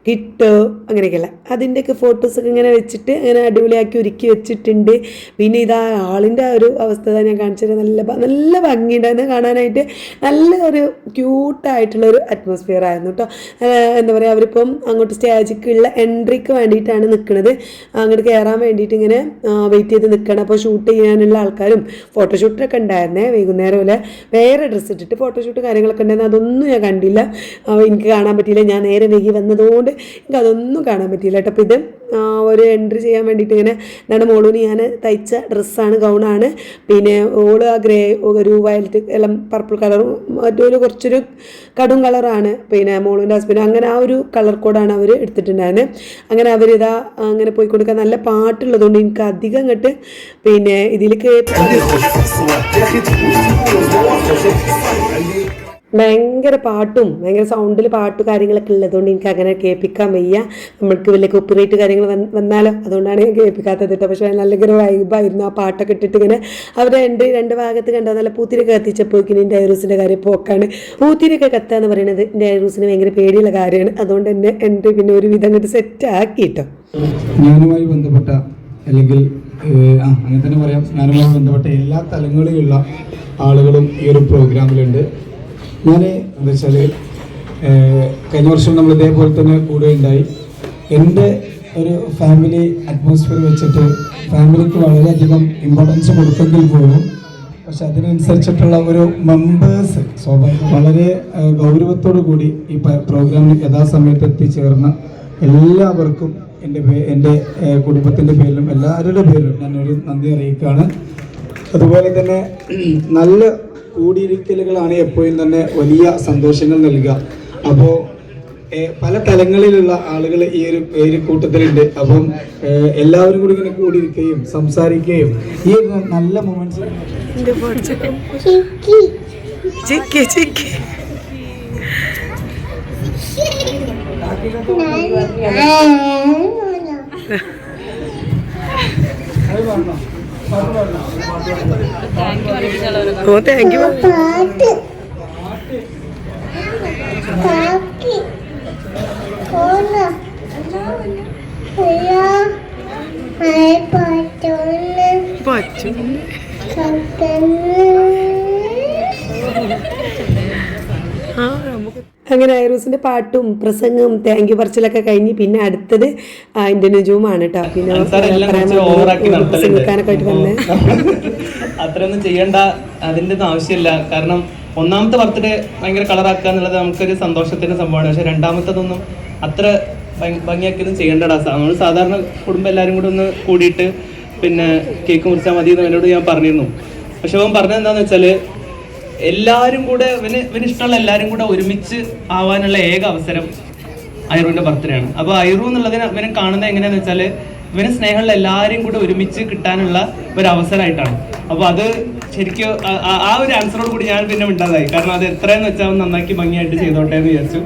കിട്ട്, അങ്ങനെയൊക്കെയല്ല. അതിൻ്റെയൊക്കെ ഫോട്ടോസൊക്കെ ഇങ്ങനെ വെച്ചിട്ട് അങ്ങനെ അടിപൊളിയാക്കി ഒരുക്കി വെച്ചിട്ടുണ്ട്. പിന്നെ ഇതാ ആളിൻ്റെ ഒരു അവസ്ഥ ഞാൻ കാണിച്ചു തരാം. നല്ല ഭംഗിയുണ്ടായിരുന്നു കാണാനായിട്ട്. നല്ല ഒരു ക്യൂട്ടായിട്ടുള്ളൊരു അറ്റ്മോസ്ഫിയർ ആയിരുന്നു കേട്ടോ. എന്താ പറയുക, അവരിപ്പം അങ്ങോട്ട് സ്റ്റേജിലേക്കുള്ള എൻട്രിക്ക് വേണ്ടിയിട്ടാണ് നിൽക്കുന്നത്. അങ്ങോട്ട് കയറാൻ വേണ്ടിയിട്ട് ഇങ്ങനെ വെയിറ്റ് ചെയ്ത് നിൽക്കണം. അപ്പോൾ ഷൂട്ട് ചെയ്യാനുള്ള ആൾക്കാരും ഫോട്ടോഷൂട്ടൊക്കെ ഉണ്ടായിരുന്നേ. വൈകുന്നേരം പോലെ വേറെ ഡ്രസ്സ് ഇട്ടിട്ട് ഫോട്ടോഷൂട്ട് കാര്യങ്ങളൊക്കെ ഉണ്ടായിരുന്നു. അതൊന്നും ഞാൻ കണ്ടില്ല, എനിക്ക് കാണാൻ പറ്റിയില്ല. ഞാൻ നേരെ വൈകി വന്നതുകൊണ്ട് എനിക്ക് അതൊന്നും കാണാൻ പറ്റിയില്ല കേട്ടോ. അപ്പോൾ ഇത് ഒരു എൻട്രി ചെയ്യാൻ വേണ്ടിയിട്ട് ഇങ്ങനെ എന്താണ് മോളൂന് ഞാൻ തയ്ച്ച ഡ്രസ്സാണ്, ഗൗണാണ്. പിന്നെ ഓള് ആ ഗ്രേ ഒരു വയലറ്റ് എല്ലാം പർപ്പിൾ കളറും മറ്റൊരു കുറച്ചൊരു കടും കളറാണ് പിന്നെ മോളൂൻ്റെ ഹസ്ബൻഡ്. അങ്ങനെ ആ ഒരു കളർ കോഡാണ് അവർ എടുത്തിട്ടുണ്ടായിരുന്നത്. അങ്ങനെ അവരിതാ അങ്ങനെ പോയി കൊടുക്കുക. നല്ല പാട്ടുള്ളതുകൊണ്ട് എനിക്ക് അധികം അങ്ങോട്ട് പിന്നെ ഇതിലേക്ക് ഭയങ്കര പാട്ടും ഭയങ്കര സൗണ്ടിൽ പാട്ട് കാര്യങ്ങളൊക്കെ ഉള്ളതുകൊണ്ട് എനിക്ക് അങ്ങനെ കേൾപ്പിക്കാൻ വയ്യ. നമ്മൾക്ക് വലിയ കോപ്പിറൈറ്റ് കാര്യങ്ങൾ വന്നാലോ, അതുകൊണ്ടാണ് ഞാൻ കേൾപ്പിക്കാത്തത് കേട്ടോ. പക്ഷേ നല്ലൊരു വൈബായിരുന്നു ആ പാട്ടൊക്കെ ഇട്ടിട്ട്. ഇങ്ങനെ അവരുടെ രണ്ട് ഭാഗത്ത് കണ്ടോ നല്ല പൂത്തിരിയൊക്കെ കത്തിച്ചപ്പോക്കിന് എൻ്റെ ഐറൂസിൻ്റെ കാര്യം പോക്കാണ്. പൂത്തിരിയൊക്കെ കത്തുക എന്ന് പറയുന്നത് എൻ്റെ ഐറൂസിന് ഭയങ്കര പേടിയുള്ള കാര്യമാണ്. അതുകൊണ്ട് തന്നെ എൻ്റെ പിന്നെ ഒരു വിധം അങ്ങോട്ട് സെറ്റാക്കി കേട്ടോ. ഞാനുമായി ബന്ധപ്പെട്ട അല്ലെങ്കിൽ അങ്ങനെ തന്നെ പറയാം, ഞാനുമായി ബന്ധപ്പെട്ട എല്ലാ തലങ്ങളിലുള്ള ആളുകളും ഈ ഒരു പ്രോഗ്രാമിലുണ്ട്. ഞാൻ എന്താ വെച്ചാൽ കഴിഞ്ഞ വർഷം നമ്മൾ ഇതേപോലെ തന്നെ കൂടുകയുണ്ടായി. എൻ്റെ ഒരു ഫാമിലി അറ്റ്മോസ്ഫിയർ വെച്ചിട്ട് ഫാമിലിക്ക് വളരെയധികം ഇമ്പോർട്ടൻസ് കൊടുക്കെങ്കിൽ പോലും പക്ഷെ അതിനനുസരിച്ചിട്ടുള്ള ഒരു മെമ്പേഴ്സ് വളരെ ഗൗരവത്തോടു കൂടി ഈ പ്രോഗ്രാമിൽ യഥാസമയത്ത് എത്തിച്ചേർന്ന എല്ലാവർക്കും എൻ്റെ കുടുംബത്തിൻ്റെ പേരിലും എല്ലാവരുടെ പേരിലും ഞാനൊരു നന്ദി അറിയിക്കുകയാണ്. അതുപോലെ തന്നെ നല്ല കൂടിയിരിക്കലുകളാണ് എപ്പോഴും തന്നെ വലിയ സന്തോഷങ്ങൾ നൽകുക. അപ്പോൾ പല തലങ്ങളിലുള്ള ആളുകൾ ഈ ഒരു കൂട്ടത്തിലുണ്ട്. അപ്പം എല്ലാവരും കൂടി ഇങ്ങനെ കൂടിയിരിക്കുകയും സംസാരിക്കുകയും ഈ നല്ല മൊമെന്റ്സ് ഓ താങ്ക് യു. അങ്ങനെ ഐറൂസിൻ്റെ പാട്ടും പ്രസംഗവും താങ്ക് യു പറച്ചിലൊക്കെ കഴിഞ്ഞ് പിന്നെ അടുത്തത് എൻ്റെ നുജുമാണ് കേട്ടോ. പിന്നെ പ്രസംഗിക്കാനൊക്കെ ആയിട്ട് വന്ന് അത്രയൊന്നും ചെയ്യേണ്ട അതിൻ്റെ ഒന്നും ആവശ്യമില്ല. കാരണം ഒന്നാമത്തെ ബർത്ത്ഡേ ഭയങ്കര കളറാക്കുക എന്നുള്ളത് നമുക്കൊരു സന്തോഷത്തിൻ്റെ സംഭവമാണ്. പക്ഷെ രണ്ടാമത്തതൊന്നും അത്ര ഭംഗിയാക്കിയൊന്നും ചെയ്യേണ്ടടാ. നമ്മൾ സാധാരണ കുടുംബം എല്ലാവരും കൂടെ ഒന്ന് കൂടിയിട്ട് പിന്നെ കേക്ക് മുറിച്ചാൽ മതി എന്ന് എന്നോട് ഞാൻ പറഞ്ഞിരുന്നു. പക്ഷെ അവൻ പറഞ്ഞത് എന്താണെന്ന് വെച്ചാൽ എല്ലാവരും കൂടെ ഇവന് ഇഷ്ടമുള്ള എല്ലാവരും കൂടെ ഒരുമിച്ച് ആവാനുള്ള ഏക അവസരം ഐറൂവിൻ്റെ ബർത്ത്ഡേ ആണ്. അപ്പോൾ ഐറൂ എന്നുള്ളതിന് ഇവനെ കാണുന്നത് എങ്ങനെയാണെന്ന് വെച്ചാൽ ഇവന് സ്നേഹമുള്ള എല്ലാവരും കൂടെ ഒരുമിച്ച് കിട്ടാനുള്ള ഒരു അവസരമായിട്ടാണ്. അപ്പോൾ അത് ശരിക്കും ആ ഒരു ആൻസറോട് കൂടി ഞാൻ പിന്നെ മിണ്ടാതായി. കാരണം അത് എത്രയെന്ന് വെച്ചാൽ നന്നാക്കി ഭംഗിയായിട്ട് ചെയ്തോട്ടെ എന്ന് വിചാരിച്ചു.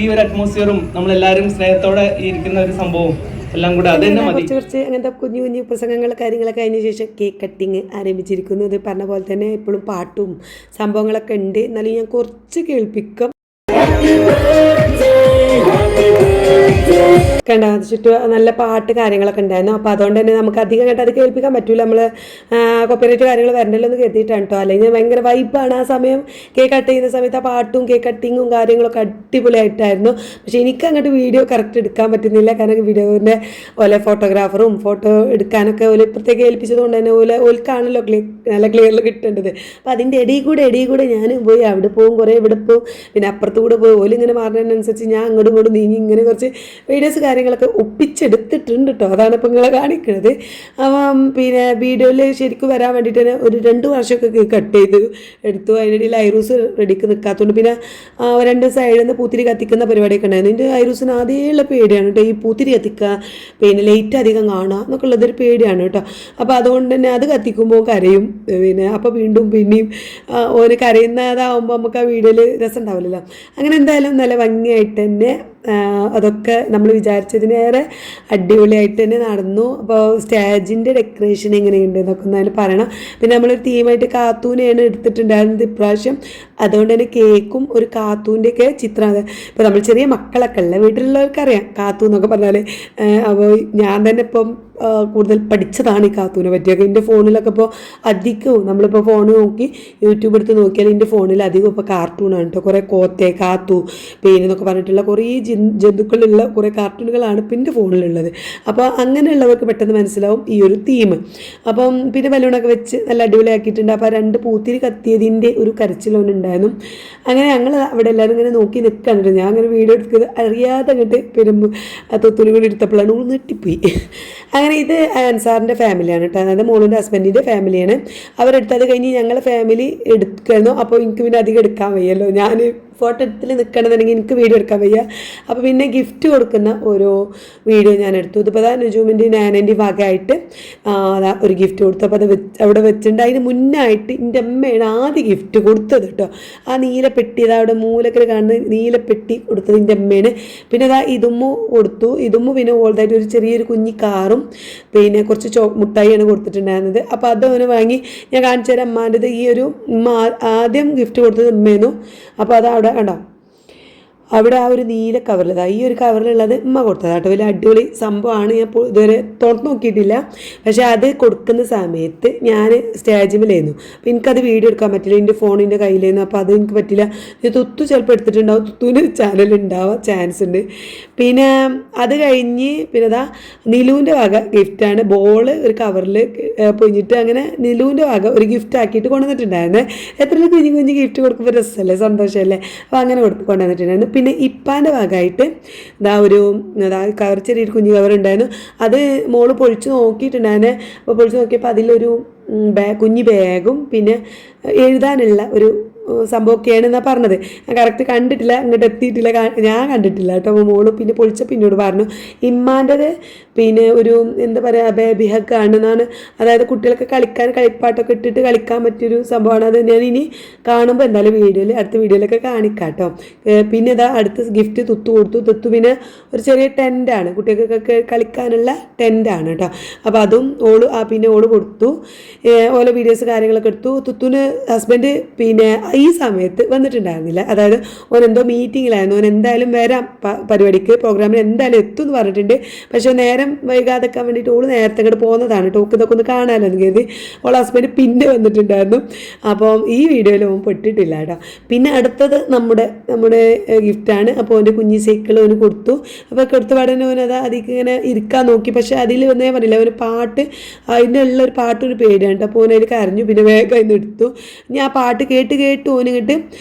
ഈ ഒരു അറ്റ്മോസ്ഫിയറും നമ്മളെല്ലാവരും സ്നേഹത്തോടെ ഇരിക്കുന്ന ഒരു സംഭവം എല്ലാം കൂടെ അത് തന്നെ മതി. കുറച്ച് അങ്ങനത്തെ കുഞ്ഞു കുഞ്ഞു പ്രസംഗങ്ങൾ കാര്യങ്ങളൊക്കെ അതിന് ശേഷം കേക്ക് കട്ടിങ് ആരംഭിച്ചിരിക്കുന്നു. ഇത് പറഞ്ഞ പോലെ തന്നെ എപ്പോഴും പാട്ടും സംഭവങ്ങളൊക്കെ ഉണ്ട്. എന്നാലും ഞാൻ കുറച്ച് കേൾപ്പിക്കാം. കണ്ട ചുറ്റും നല്ല പാട്ട് കാര്യങ്ങളൊക്കെ ഉണ്ടായിരുന്നു. അപ്പോൾ അതുകൊണ്ട് തന്നെ നമുക്ക് അധികം കേട്ട് അത് കേൾപ്പിക്കാൻ പറ്റില്ല. നമ്മൾ കോപ്പിറൈറ്റ് കാര്യങ്ങൾ വരണ്ടല്ലോ എന്ന് കരുതിയിട്ടാണ് കേട്ടോ. അല്ലെങ്കിൽ ഭയങ്കര വൈബാണ് ആ സമയം. കേക്ക് കട്ട് ചെയ്യുന്ന സമയത്ത് ആ പാട്ടും കേക്ക് കട്ടിങ്ങും കാര്യങ്ങളൊക്കെ അടിപൊളിയായിട്ടായിരുന്നു. പക്ഷേ എനിക്ക് അങ്ങോട്ട് വീഡിയോ കറക്റ്റ് എടുക്കാൻ പറ്റുന്നില്ല. കാരണം വീഡിയോൻ്റെ ഓലെ ഫോട്ടോഗ്രാഫറും ഫോട്ടോ എടുക്കാനൊക്കെ ഓല് പ്രത്യേകം ഏൽപ്പിച്ചത് കൊണ്ട് തന്നെ ഓൽക്കാണല്ലോ നല്ല ക്ലിയറിൽ കിട്ടേണ്ടത്. അപ്പോൾ അതിൻ്റെ ഇടയിൽ കൂടെ ഞാൻ പോയി അവിടെ പോകും, കുറേ ഇവിടെ പോകും, പിന്നെ അപ്പുറത്ത് കൂടെ പോയി ഓലിങ്ങനെ മാറുന്നതിനനുസരിച്ച് ഞാൻ അങ്ങോട്ടും ഇങ്ങോട്ടും നീങ്ങി ഇങ്ങനെ കുറച്ച് വീഡിയോസ് കാര്യങ്ങളൊക്കെ ഒപ്പിച്ചെടുത്തിട്ടുണ്ട് കേട്ടോ. അതാണ് ഇപ്പോൾ നിങ്ങളെ കാണിക്കുന്നത്. അപ്പം പിന്നെ വീഡിയോയിൽ ശരിക്കും വരാൻ വേണ്ടിയിട്ട് തന്നെ ഒരു 2 വർഷമൊക്കെ കട്ട് ചെയ്ത് എടുത്തു. അതിനിടയിൽ ഐറൂസ് റെഡിക്ക് നിൽക്കാത്തതുകൊണ്ട് പിന്നെ 2 സൈഡിൽ നിന്ന് പൂത്തിരി കത്തിക്കുന്ന പരിപാടിയൊക്കെ ഉണ്ടായിരുന്നു. എൻ്റെ ഐറൂസിന് ആദ്യമുള്ള പേടിയാണ് കേട്ടോ ഈ പൂത്തിരി കത്തിക്കുക, പിന്നെ ലൈറ്റ് അധികം കാണുക എന്നൊക്കെ ഉള്ളതൊരു പേടിയാണ് കേട്ടോ. അപ്പോൾ അതുകൊണ്ട് തന്നെ അത് കത്തിക്കുമ്പോൾ കരയും. പിന്നെ അപ്പോൾ പിന്നെയും ഓന് കരയുന്നതാകുമ്പോൾ നമുക്ക് ആ വീഡിയോയിൽ രസം ഉണ്ടാവില്ലല്ലോ. അങ്ങനെ എന്തായാലും നല്ല ഭംഗിയായിട്ട് തന്നെ അതൊക്കെ നമ്മൾ വിചാരിച്ചതിനേറെ അടിപൊളിയായിട്ട് തന്നെ നടന്നു. അപ്പോൾ സ്റ്റേജിൻ്റെ ഡെക്കറേഷൻ എങ്ങനെയുണ്ട് എന്നൊക്കെ ഒന്നാലും പറയണം. പിന്നെ നമ്മളൊരു തീമായിട്ട് കാത്തൂനെയാണ് എടുത്തിട്ടുണ്ടായിരുന്നത് ഇപ്രാവശ്യം. അതുകൊണ്ട് തന്നെ കേക്കും ഒരു കാത്തൂൻ്റെയൊക്കെ ചിത്രമാണ്. ഇപ്പോൾ നമ്മൾ ചെറിയ മക്കളൊക്കെ ഉള്ള വീട്ടിലുള്ളവർക്കറിയാം കാത്തു എന്നൊക്കെ പറഞ്ഞാൽ. അപ്പോൾ ഞാൻ തന്നെ ഇപ്പം കൂടുതൽ പഠിച്ചതാണ് ഈ കാത്തൂനെ പറ്റിയൊക്കെ. എൻ്റെ ഫോണിലൊക്കെ ഇപ്പോൾ അധികവും നമ്മളിപ്പോൾ ഫോൺ നോക്കി യൂട്യൂബ് എടുത്ത് നോക്കിയാൽ എൻ്റെ ഫോണിൽ അധികം ഇപ്പോൾ കാർട്ടൂണാണ് കേട്ടോ. കുറേ കോത്തെ കാത്തു എന്നൊക്കെ പറഞ്ഞിട്ടുള്ള കുറേ ജന്തുക്കളുള്ള കുറേ കാർട്ടൂണുകളാണ് ഇപ്പം എൻ്റെ ഫോണിലുള്ളത്. അപ്പോൾ അങ്ങനെയുള്ളവർക്ക് പെട്ടെന്ന് മനസ്സിലാവും ഈ ഒരു തീം. അപ്പം പിന്നെ ബലൂണൊക്കെ വെച്ച് നല്ല അടിപൊളിയാക്കിയിട്ടുണ്ട്. അപ്പോൾ 2 പൂത്തിരി കത്തിയതിൻ്റെ ഒരു കരച്ചിലോനുണ്ടായിരുന്നു. അങ്ങനെ ഞങ്ങൾ അവിടെ എല്ലാവരും ഇങ്ങനെ നോക്കി നിൽക്കാനുണ്ട്. ഞാൻ അങ്ങനെ വീഡിയോ എടുക്കുന്നത് അറിയാതെ അങ്ങോട്ട് പെരുമ്പ് തൊത്തുണി കൂടി എടുത്തപ്പോഴാണ് നെട്ടിപ്പോയി. അങ്ങനെ ഇത് അൻസാറിൻ്റെ ഫാമിലിയാണ് കേട്ടോ. അതായത് മോളിൻ്റെ ഹസ്ബൻഡിൻ്റെ ഫാമിലിയാണ്. അവരെടുത്തത് കഴിഞ്ഞ് ഞങ്ങളെ ഫാമിലി എടുക്കുന്നു. അപ്പോൾ എനിക്ക് പിന്നെ അധികം എടുക്കാൻ വയ്യല്ലോ. ഞാൻ ഫോട്ടോ എടുത്തിൽ നിൽക്കണമെന്നുണ്ടെങ്കിൽ എനിക്ക് വീഡിയോ എടുക്കാൻ വയ്യ. അപ്പോൾ പിന്നെ ഗിഫ്റ്റ് കൊടുക്കുന്ന ഓരോ വീഡിയോ ഞാൻ എടുത്തു. ഇതിപ്പോൾ അതാ നുജൂമിൻ്റെ നാനൻ്റെ ഭാഗമായിട്ട് അതാ ഒരു ഗിഫ്റ്റ് കൊടുത്തു. അപ്പോൾ അത് അവിടെ വെച്ചിട്ടുണ്ട്. അതിന് മുന്നായിട്ട് എൻ്റെ അമ്മയാണ് ആദ്യം ഗിഫ്റ്റ് കൊടുത്തത് കേട്ടോ. ആ നീലപ്പെട്ടി അതാ അവിടെ മൂലക്കൽ കാണുന്ന നീലപ്പെട്ടി കൊടുത്തത് എൻ്റെ അമ്മയാണ്. പിന്നെ അതാ ഇതുമ്മു കൊടുത്തു. ഇതുമ്മു പിന്നെ ഓൾതായിട്ട് ഒരു ചെറിയൊരു കുഞ്ഞി കാറും പിന്നെ കുറച്ച് മുട്ടായിയാണ് കൊടുത്തിട്ടുണ്ടായിരുന്നത്. അപ്പോൾ അതവന് വാങ്ങി ഞാൻ കാണിച്ചു തരാം. അമ്മാൻ്റെത് ഈ ഒരു ആദ്യം ഗിഫ്റ്റ് കൊടുത്തത് ഉമ്മയായിരുന്നു. അപ്പോൾ അത് അവിടെ കണ്ടോ അവിടെ ആ ഒരു നീല കവറിൽ ഈ ഒരു കവറിലുള്ളത് ഉമ്മ കൊടുത്തതാട്ടോ. വലിയ അടിപൊളി സംഭവമാണ്. ഞാൻ ഇതുവരെ തുറന്ന് നോക്കിയിട്ടില്ല. പക്ഷേ അത് കൊടുക്കുന്ന സമയത്ത് ഞാൻ സ്റ്റേജിലായിരുന്നു. അപ്പോൾ എനിക്കത് വീഡിയോ എടുക്കാൻ പറ്റില്ല. എൻ്റെ ഫോണിൻ്റെ കയ്യിലായിരുന്നു. അപ്പോൾ അത് എനിക്ക് പറ്റില്ല. തുത്തു ചിലപ്പോൾ എടുത്തിട്ടുണ്ടാവും. തുത്തുവിന് ചാനൽ ഉണ്ടാവാൻ ചാൻസ് ഉണ്ട്. പിന്നെ അത് കഴിഞ്ഞ് പിന്നെ അതാ നിലുവിൻ്റെ വക ഗിഫ്റ്റാണ്. ബോൾ ഒരു കവറിൽ പൊഞ്ഞിട്ട് അങ്ങനെ നിലുവിൻ്റെ വക ഒരു ഗിഫ്റ്റ് ആക്കിയിട്ട് കൊണ്ടുവന്നിട്ടുണ്ടായിരുന്നു. എത്ര കുഞ്ഞു ഗിഫ്റ്റ് കൊടുക്കുമ്പോൾ രസമല്ലേ, സന്തോഷമല്ലേ. അപ്പോൾ അങ്ങനെ കൊണ്ടുവന്നിട്ടുണ്ടായിരുന്നു. പിന്നെ ഇപ്പാൻ്റെ ഭാഗമായിട്ട് കവർ ചെറിയൊരു കുഞ്ഞു കവർ ഉണ്ടായിരുന്നു. അത് മോള് പൊളിച്ച് നോക്കിയിട്ടുണ്ടായിരുന്നു. അപ്പോൾ പൊളിച്ച് നോക്കിയപ്പോൾ അതിലൊരു കുഞ്ഞു ബാഗും പിന്നെ എഴുതാനുള്ള ഒരു സംഭവമൊക്കെയാണ് എന്നാണ് പറഞ്ഞത്. ഞാൻ കറക്റ്റ് കണ്ടിട്ടില്ല, അങ്ങോട്ട് എത്തിയിട്ടില്ല, ഞാൻ കണ്ടിട്ടില്ല കേട്ടോ. മോള് പിന്നെ പൊളിച്ചപ്പോൾ പിന്നോട് പറഞ്ഞു ഇമ്മാൻ്റെത് പിന്നെ ഒരു എന്താ പറയുക ബേബി ഹഗ് ആണെന്നാണ്. അതായത് കുട്ടികൾക്ക് കളിപ്പാട്ടൊക്കെ ഇട്ടിട്ട് കളിക്കാൻ പറ്റിയൊരു സംഭവമാണ്. അത് ഞാൻ ഇനി കാണുമ്പോൾ എന്തായാലും അടുത്ത വീഡിയോയിലൊക്കെ കാണിക്കാം കേട്ടോ. പിന്നെ ഇതാ അടുത്ത ഗിഫ്റ്റ് തുത്തു കൊടുത്തു. തുത്തു പിന്നെ ഒരു ചെറിയ ടെൻറ്റാണ്, കുട്ടികൾക്കൊക്കെ കളിക്കാനുള്ള ടെൻറ്റാണ് കേട്ടോ. അപ്പോൾ അതും ഓള് കൊടുത്തു. ഓരോ വീഡിയോസ് കാര്യങ്ങളൊക്കെ എടുത്തു. തുത്തുവിന് ഹസ്ബൻഡ് പിന്നെ ഈ സമയത്ത് വന്നിട്ടുണ്ടായിരുന്നില്ല. അതായത് ഓൻ എന്തോ മീറ്റിങ്ങിലായിരുന്നു. ഓൻ എന്തായാലും വരാം പരിപാടിക്ക്, പ്രോഗ്രാമിന് എന്തായാലും എത്തും എന്ന് പറഞ്ഞിട്ടുണ്ട്. പക്ഷേ നേരം വൈകാതെക്കാൻ വേണ്ടിയിട്ട് ഓള് നേരത്തെ ഇങ്ങോട്ട് പോകുന്നതാണ്. ടോക്ക് ഇതൊക്കെ ഒന്ന് കാണാമല്ലോ എന്ന് കരുതി ഓളെ ഹസ്ബൻഡ് പിന്നെ വന്നിട്ടുണ്ടായിരുന്നു. അപ്പം ഈ വീഡിയോയിൽ ഓൻ പെട്ടിട്ടില്ല കേട്ടോ. പിന്നെ അടുത്തത് നമ്മുടെ ഗിഫ്റ്റാണ്. അപ്പോൾ ഓൻ്റെ കുഞ്ഞി സൈക്കിൾ ഓന് കൊടുത്തു. അപ്പോൾ കൊടുത്ത പാടനെ ഓനത് അതിലേക്ക് ഇങ്ങനെ ഇരിക്കാൻ നോക്കി. പക്ഷേ അതിൽ വന്നേ പറഞ്ഞില്ല, ഒരു പാട്ട് അതിനുള്ള ഒരു പാട്ടൊരു പേടിയാണ്. അപ്പോൾ ഓൻ അതിൽ കരഞ്ഞു. പിന്നെ വേഗം അതിന് എടുത്തു. ഞാൻ ആ പാട്ട് കേട്ട് ഓനിങ്ങോട്ട്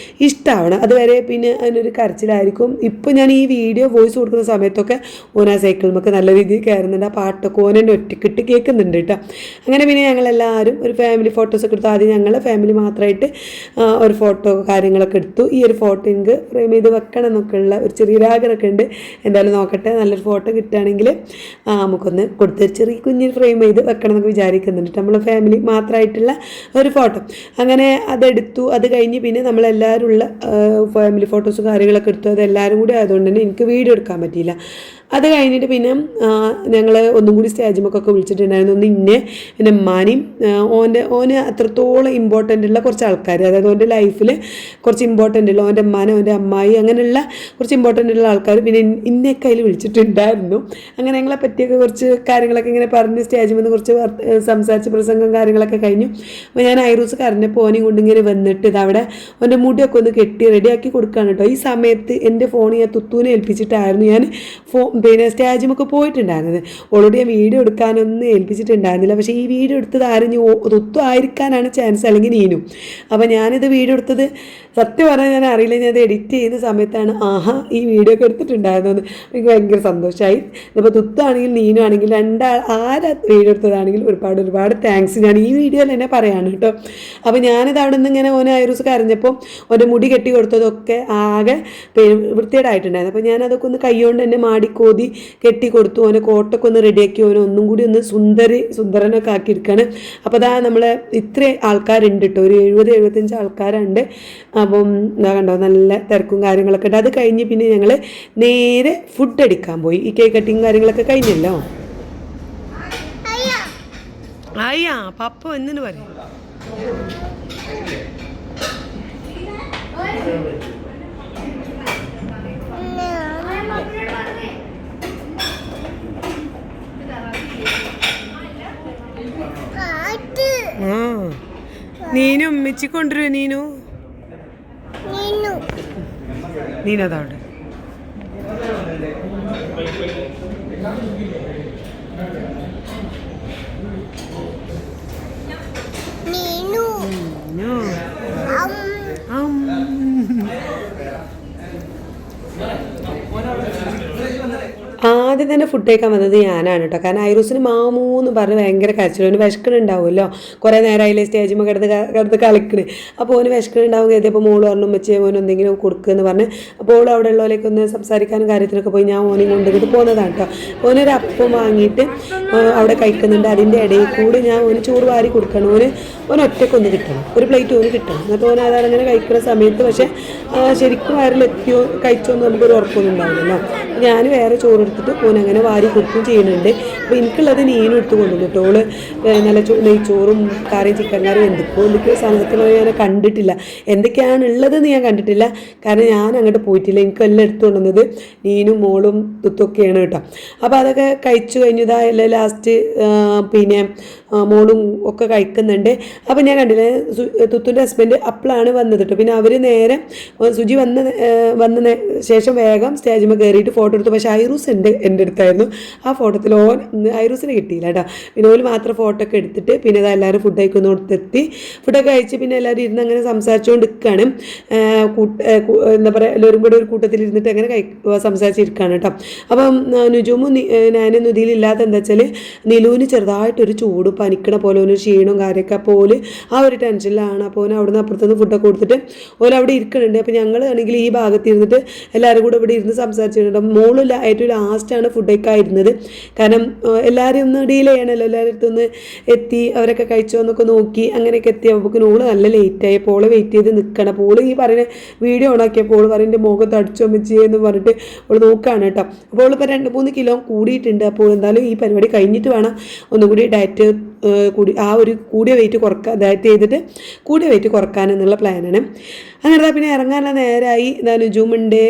ഇഷ്ടമാവണം. അതുവരെ പിന്നെ അതിനൊരു കരച്ചിലായിരിക്കും. ഇപ്പോൾ ഞാൻ ഈ വീഡിയോ വോയിസ് കൊടുക്കുന്ന സമയത്തൊക്കെ ഓൻ ആ സൈക്കിളിമൊക്കെ നല്ല രീതിയിൽ കയറുന്നുണ്ട്. ആ പാട്ടൊക്കെ ഓനെന്നെ ഒറ്റക്കിട്ട് കേൾക്കുന്നുണ്ട് കേട്ടോ. അങ്ങനെ പിന്നെ ഞങ്ങളെല്ലാവരും ഒരു ഫാമിലി ഫോട്ടോസൊക്കെ എടുത്തു. ആദ്യം ഞങ്ങൾ ഫാമിലി മാത്രമായിട്ട് ഒരു ഫോട്ടോ കാര്യങ്ങളൊക്കെ എടുത്തു. ഈ ഒരു ഫോട്ടോ എനിക്ക് ഫ്രെയിം ചെയ്ത് വെക്കണം എന്നൊക്കെ ഉള്ള ഒരു ചെറിയൊരു ആഗ്രഹമൊക്കെ ഉണ്ട്. എന്തായാലും നോക്കട്ടെ, നല്ലൊരു ഫോട്ടോ കിട്ടുകയാണെങ്കിൽ നമുക്കൊന്ന് കൊടുത്ത് ചെറിയ കുഞ്ഞിന് ഫ്രെയിം ചെയ്ത് വെക്കണം എന്നൊക്കെ വിചാരിക്കുന്നുണ്ട്. നമ്മൾ ഫാമിലി മാത്രമായിട്ടുള്ള ഒരു ഫോട്ടോ. അങ്ങനെ അതെടുത്തു. അത് കഴിഞ്ഞ് പിന്നെ നമ്മളെല്ലാവരും ഉള്ള ഫാമിലി ഫോട്ടോസും കാര്യങ്ങളൊക്കെ എടുത്തു. അതെല്ലാവരും കൂടി ആയതുകൊണ്ട് തന്നെ എനിക്ക് വീഡിയോ എടുക്കാൻ പറ്റിയില്ല. അത് കഴിഞ്ഞിട്ട് പിന്നെ ഞങ്ങൾ ഒന്നും കൂടി സ്റ്റേജിമൊക്കെ വിളിച്ചിട്ടുണ്ടായിരുന്നു. ഒന്ന് എൻ്റെ ഉമ്മാനെയും ഓന് അത്രത്തോളം ഇമ്പോർട്ടൻ്റ് ഉള്ള കുറച്ച് ആൾക്കാർ, അതായത് ഓൻ്റെ ലൈഫിൽ കുറച്ച് ഇമ്പോർട്ടൻ്റ് ഉള്ള ഓൻ്റെ ഉമ്മാനെ ഓൻ്റെ അമ്മായി അങ്ങനെയുള്ള കുറച്ച് ഇമ്പോർട്ടൻ്റ് ഉള്ള ആൾക്കാർ പിന്നെ ഇന്നൊക്കെ അതിൽ വിളിച്ചിട്ടുണ്ടായിരുന്നു. അങ്ങനെ ഞങ്ങളെ പറ്റിയൊക്കെ കുറച്ച് കാര്യങ്ങളൊക്കെ ഇങ്ങനെ പറഞ്ഞ് സ്റ്റേജിൽ നിന്ന് കുറച്ച് സംസാരിച്ച് പ്രസംഗം കാര്യങ്ങളൊക്കെ കഴിഞ്ഞു. അപ്പോൾ ഞാൻ ഐറൂസ് കരഞ്ഞപ്പോൾ ഓനെയും കൊണ്ട് ഇങ്ങനെ വന്നിട്ട് ഇതവിടെ ഓൻ്റെ മുടിയൊക്കെ ഒന്ന് കെട്ടി റെഡിയാക്കി കൊടുക്കുകയാണ് കേട്ടോ. ഈ സമയത്ത് എൻ്റെ ഫോൺ ഞാൻ തുത്തൂനെ ഏൽപ്പിച്ചിട്ടായിരുന്നു ഞാൻ പിന്നെ സ്റ്റേജിമൊക്കെ പോയിട്ടുണ്ടായിരുന്നത്. ഓൾറെഡി ഞാൻ വീഡിയോ എടുക്കാനൊന്നും ഏൽപ്പിച്ചിട്ടുണ്ടായിരുന്നില്ല. പക്ഷേ ഈ വീഡിയോ എടുത്തത് ആരും തുത്തു ആയിരിക്കാനാണ് ചാൻസ്, അല്ലെങ്കിൽ നീനും. അപ്പോൾ ഞാനിത് വീഡിയോ എടുത്തത് സത്യം പറഞ്ഞാൽ ഞാൻ അറിയില്ല. ഞാൻ അത് എഡിറ്റ് ചെയ്യുന്ന സമയത്താണ് ഈ വീഡിയോ ഒക്കെ എടുത്തിട്ടുണ്ടായിരുന്നു. എനിക്ക് ഭയങ്കര സന്തോഷമായി. ഇപ്പോൾ തുത്താണെങ്കിൽ നീനും ആണെങ്കിൽ ആരാ വീഡിയോ എടുത്തതാണെങ്കിൽ ഒരുപാട് താങ്ക്സ് ഞാൻ ഈ വീഡിയോയിൽ തന്നെ പറയാണ് കേട്ടോ. അപ്പോൾ ഞാനിത് അവിടെ നിന്ന് ഇങ്ങനെ ഓനെ ഐറൂസ് കരഞ്ഞപ്പോൾ ഓൻ്റെ മുടി കെട്ടി കൊടുത്തതൊക്കെ ആകെ വൃത്തികേടായിട്ടുണ്ടായിരുന്നു. അപ്പോൾ ഞാനതൊക്കെ ഒന്ന് കൈകൊണ്ട് തന്നെ മാടിക്കോതി കെട്ടി കൊടുത്തു. ഓനെ കോട്ടൊക്കെ ഒന്ന് റെഡിയാക്കി ഓനെ ഒന്നും കൂടി ഒന്ന് സുന്ദരനൊക്കെ ആക്കിയിരിക്കുകയാണ്. അപ്പോൾ അതാ നമ്മൾ ഇത്രയും ആൾക്കാരുണ്ട് കേട്ടോ, ഒരു 70-75 ആൾക്കാരുണ്ട്. അപ്പം എന്താ കണ്ടോ, നല്ല തിരക്കും കാര്യങ്ങളൊക്കെ ഉണ്ട്. അത് കഴിഞ്ഞ് പിന്നെ ഞങ്ങൾ നേരെ ഫുഡ് അടിക്കാൻ പോയി. ഈ കേക്ക് കട്ടിങ് കാര്യങ്ങളൊക്കെ കഴിഞ്ഞല്ലോ. അയ്യാ പപ്പ എന്നിന് പറയും. നീനു ഉമ്മച്ചി കൊണ്ടുവരുവോ? നീനു അതവിടെ ആദ്യം തന്നെ ഫുഡ് കഴിക്കാൻ വന്നത് ഞാനാണ് കേട്ടോ. കാരണം ഐറൂസിന് മാമൂന്ന് പറഞ്ഞ് ഭയങ്കര കരച്ചിൽ, വിശക്കണുണ്ടാവുമല്ലോ, കുറേ നേരമായില്ലേ സ്റ്റേജിൽ കിടന്ന് കളിക്കണ്. അപ്പോൾ ഓന് വിശക്കണുണ്ടാവും കരുതിയപ്പോൾ മോള് പറഞ്ഞു വെച്ച് ഓന് എന്തെങ്കിലും കൊടുക്കുമെന്ന് പറഞ്ഞ്. അപ്പോൾ ഓൾ അവിടെ ഉള്ളവരേക്ക് ഒന്ന് സംസാരിക്കാനും കാര്യത്തിനൊക്കെ പോയി ഞാൻ ഓനെയും കൊണ്ടുപോയിട്ട് പോകുന്നതാണ് കേട്ടോ. ഓനൊരു അപ്പം വാങ്ങിയിട്ട് അവിടെ കഴിക്കുന്നുണ്ട്. അതിൻ്റെ ഇടയിൽ കൂടി ഞാൻ ഓന് ചോറ് വാരി കൊടുക്കണം. ഓന് ഒറ്റക്കൊന്ന് കിട്ടണം, ഒരു പ്ലേറ്റ് ഓന് കിട്ടണം. എന്നിട്ട് ഓൻ അതങ്ങനെ കഴിക്കുന്ന സമയത്ത് പക്ഷേ ശരിക്കും വയറിലെത്തിയോ കഴിച്ചോന്ന് നമുക്കൊരു ഉറപ്പൊന്നും ഉണ്ടാവില്ലല്ലോ. ഞാൻ വേറെ ചോറ് എടുത്തിട്ട് ഓനങ്ങനെ വാരി കൊടുക്കുകയും ചെയ്യുന്നുണ്ട്. അപ്പോൾ എനിക്കുള്ളത് നീനും എടുത്ത് കൊണ്ടുവന്നു കേട്ടോ. ഓള് നല്ല നെയ്ച്ചോറും കറിയും ചിക്കൻ കറിയും എന്തൊക്കെ സാധനത്തിലൊന്നും ഞാൻ കണ്ടിട്ടില്ല. എന്തൊക്കെയാണ് ഉള്ളതെന്ന് ഞാൻ കണ്ടിട്ടില്ല. കാരണം ഞാൻ അങ്ങോട്ട് പോയിട്ടില്ല. എനിക്കെല്ലാം എടുത്തു കൊണ്ടുവന്നത് നീനും മോളും തുത്തൊക്കെയാണ് കേട്ടോ. അപ്പോൾ അതൊക്കെ കഴിച്ചു കഴിഞ്ഞതാ എല്ലാം ലാസ്റ്റ് പിന്നെ മോളും ഒക്കെ കഴിക്കുന്നുണ്ട്. അപ്പോൾ ഞാൻ കണ്ടില്ലേ തുത്തുൻ്റെ ഹസ്ബൻഡ് അപ്പോഴാണ് വന്നത് കേട്ടോ. പിന്നെ അവർ നേരെ സുജി വന്ന ശേഷം വേഗം സ്റ്റേജിൽ കയറിയിട്ട് ഫോട്ടോ എടുത്തു. പക്ഷേ ഐറൂസ് എൻ്റെ അടുത്തായിരുന്നു. ആ ഫോട്ടോത്തിൽ ഐറൂസിനെ കിട്ടിയില്ല കേട്ടോ. പിന്നെ ഓല് മാത്രം ഫോട്ടോ ഒക്കെ എടുത്തിട്ട് പിന്നെ അതെല്ലാവരും ഫുഡ് കഴിക്കുന്നോടത്തെത്തി. ഫുഡൊക്കെ കഴിച്ച് പിന്നെ എല്ലാവരും ഇരുന്ന് അങ്ങനെ സംസാരിച്ചുകൊണ്ട് നിൽക്കുകയാണ്. എന്താ പറയുക, എല്ലാവരും കൂടെ ഒരു കൂട്ടത്തിലിരുന്നിട്ട് അങ്ങനെ സംസാരിച്ചിരിക്കുകയാണ് കേട്ടോ. അപ്പം നുജുമും ഞാനും നുതിയിലില്ലാത്ത എന്താ വെച്ചാൽ നിലുവിന് ചെറുതായിട്ടൊരു ചൂട് പനിക്കണ പോലെ ഒരു ക്ഷീണവും കാര്യമൊക്കെ. അപ്പോൾ ഓല് ആ ഒരു ടെൻഷനിലാണ്. അപ്പോൾ ഓന് അവിടെ നിന്ന് അപ്പുറത്തുനിന്ന് ഫുഡൊക്കെ കൊടുത്തിട്ട് ഓല് അവിടെ ഇരിക്കുന്നുണ്ട്. അപ്പോൾ ഞങ്ങൾ ആണെങ്കിൽ ഈ ഭാഗത്ത് ഇരുന്നിട്ട് എല്ലാവരും കൂടെ ഇവിടെ ഇരുന്ന് സംസാരിച്ചിട്ടുണ്ട്. മോളില്ല ഏറ്റവും ലാസ്റ്റാണ് ഫുഡ് കഴിക്കാതിരുന്നത്. കാരണം എല്ലാവരും ഒന്ന് ഡീൽ ചെയ്യണമല്ലോ, എല്ലാവരും അടുത്തൊന്ന് എത്തി അവരൊക്കെ കഴിച്ചോ എന്നൊക്കെ നോക്കി അങ്ങനെയൊക്കെ എത്തിയപ്പോൾ ഓള് നല്ല ലേറ്റായി. അപ്പോൾ ഓളെ വെയിറ്റ് ചെയ്ത് നിൽക്കണം. അപ്പോൾ ഓള് ഈ പറയുന്ന വീഡിയോ ഓണാക്കിയപ്പോൾ ഓള് പറയുന്നത് മുഖത്ത് അടിച്ചോ മെച്ചെന്ന് പറഞ്ഞിട്ട് ഓള് നോക്കുകയാണ് കേട്ടോ. അപ്പോൾ ഓളിപ്പോൾ 2-3 കിലോ കൂടിയിട്ടുണ്ട്. അപ്പോൾ എന്തായാലും ഈ പരിപാടി കഴിഞ്ഞിട്ട് വേണം ഒന്നുകൂടി ഡയറ്റ് കൂടിയ വെയിറ്റ് കുറക്കുക, ഡയറ്റ് ചെയ്തിട്ട് കൂടിയ വെയിറ്റ് കുറക്കാനെന്നുള്ള പ്ലാനാണ്. അങ്ങനെ പിന്നെ ഇറങ്ങാനുള്ള നേരമായി. നുജുമുണ്ട്,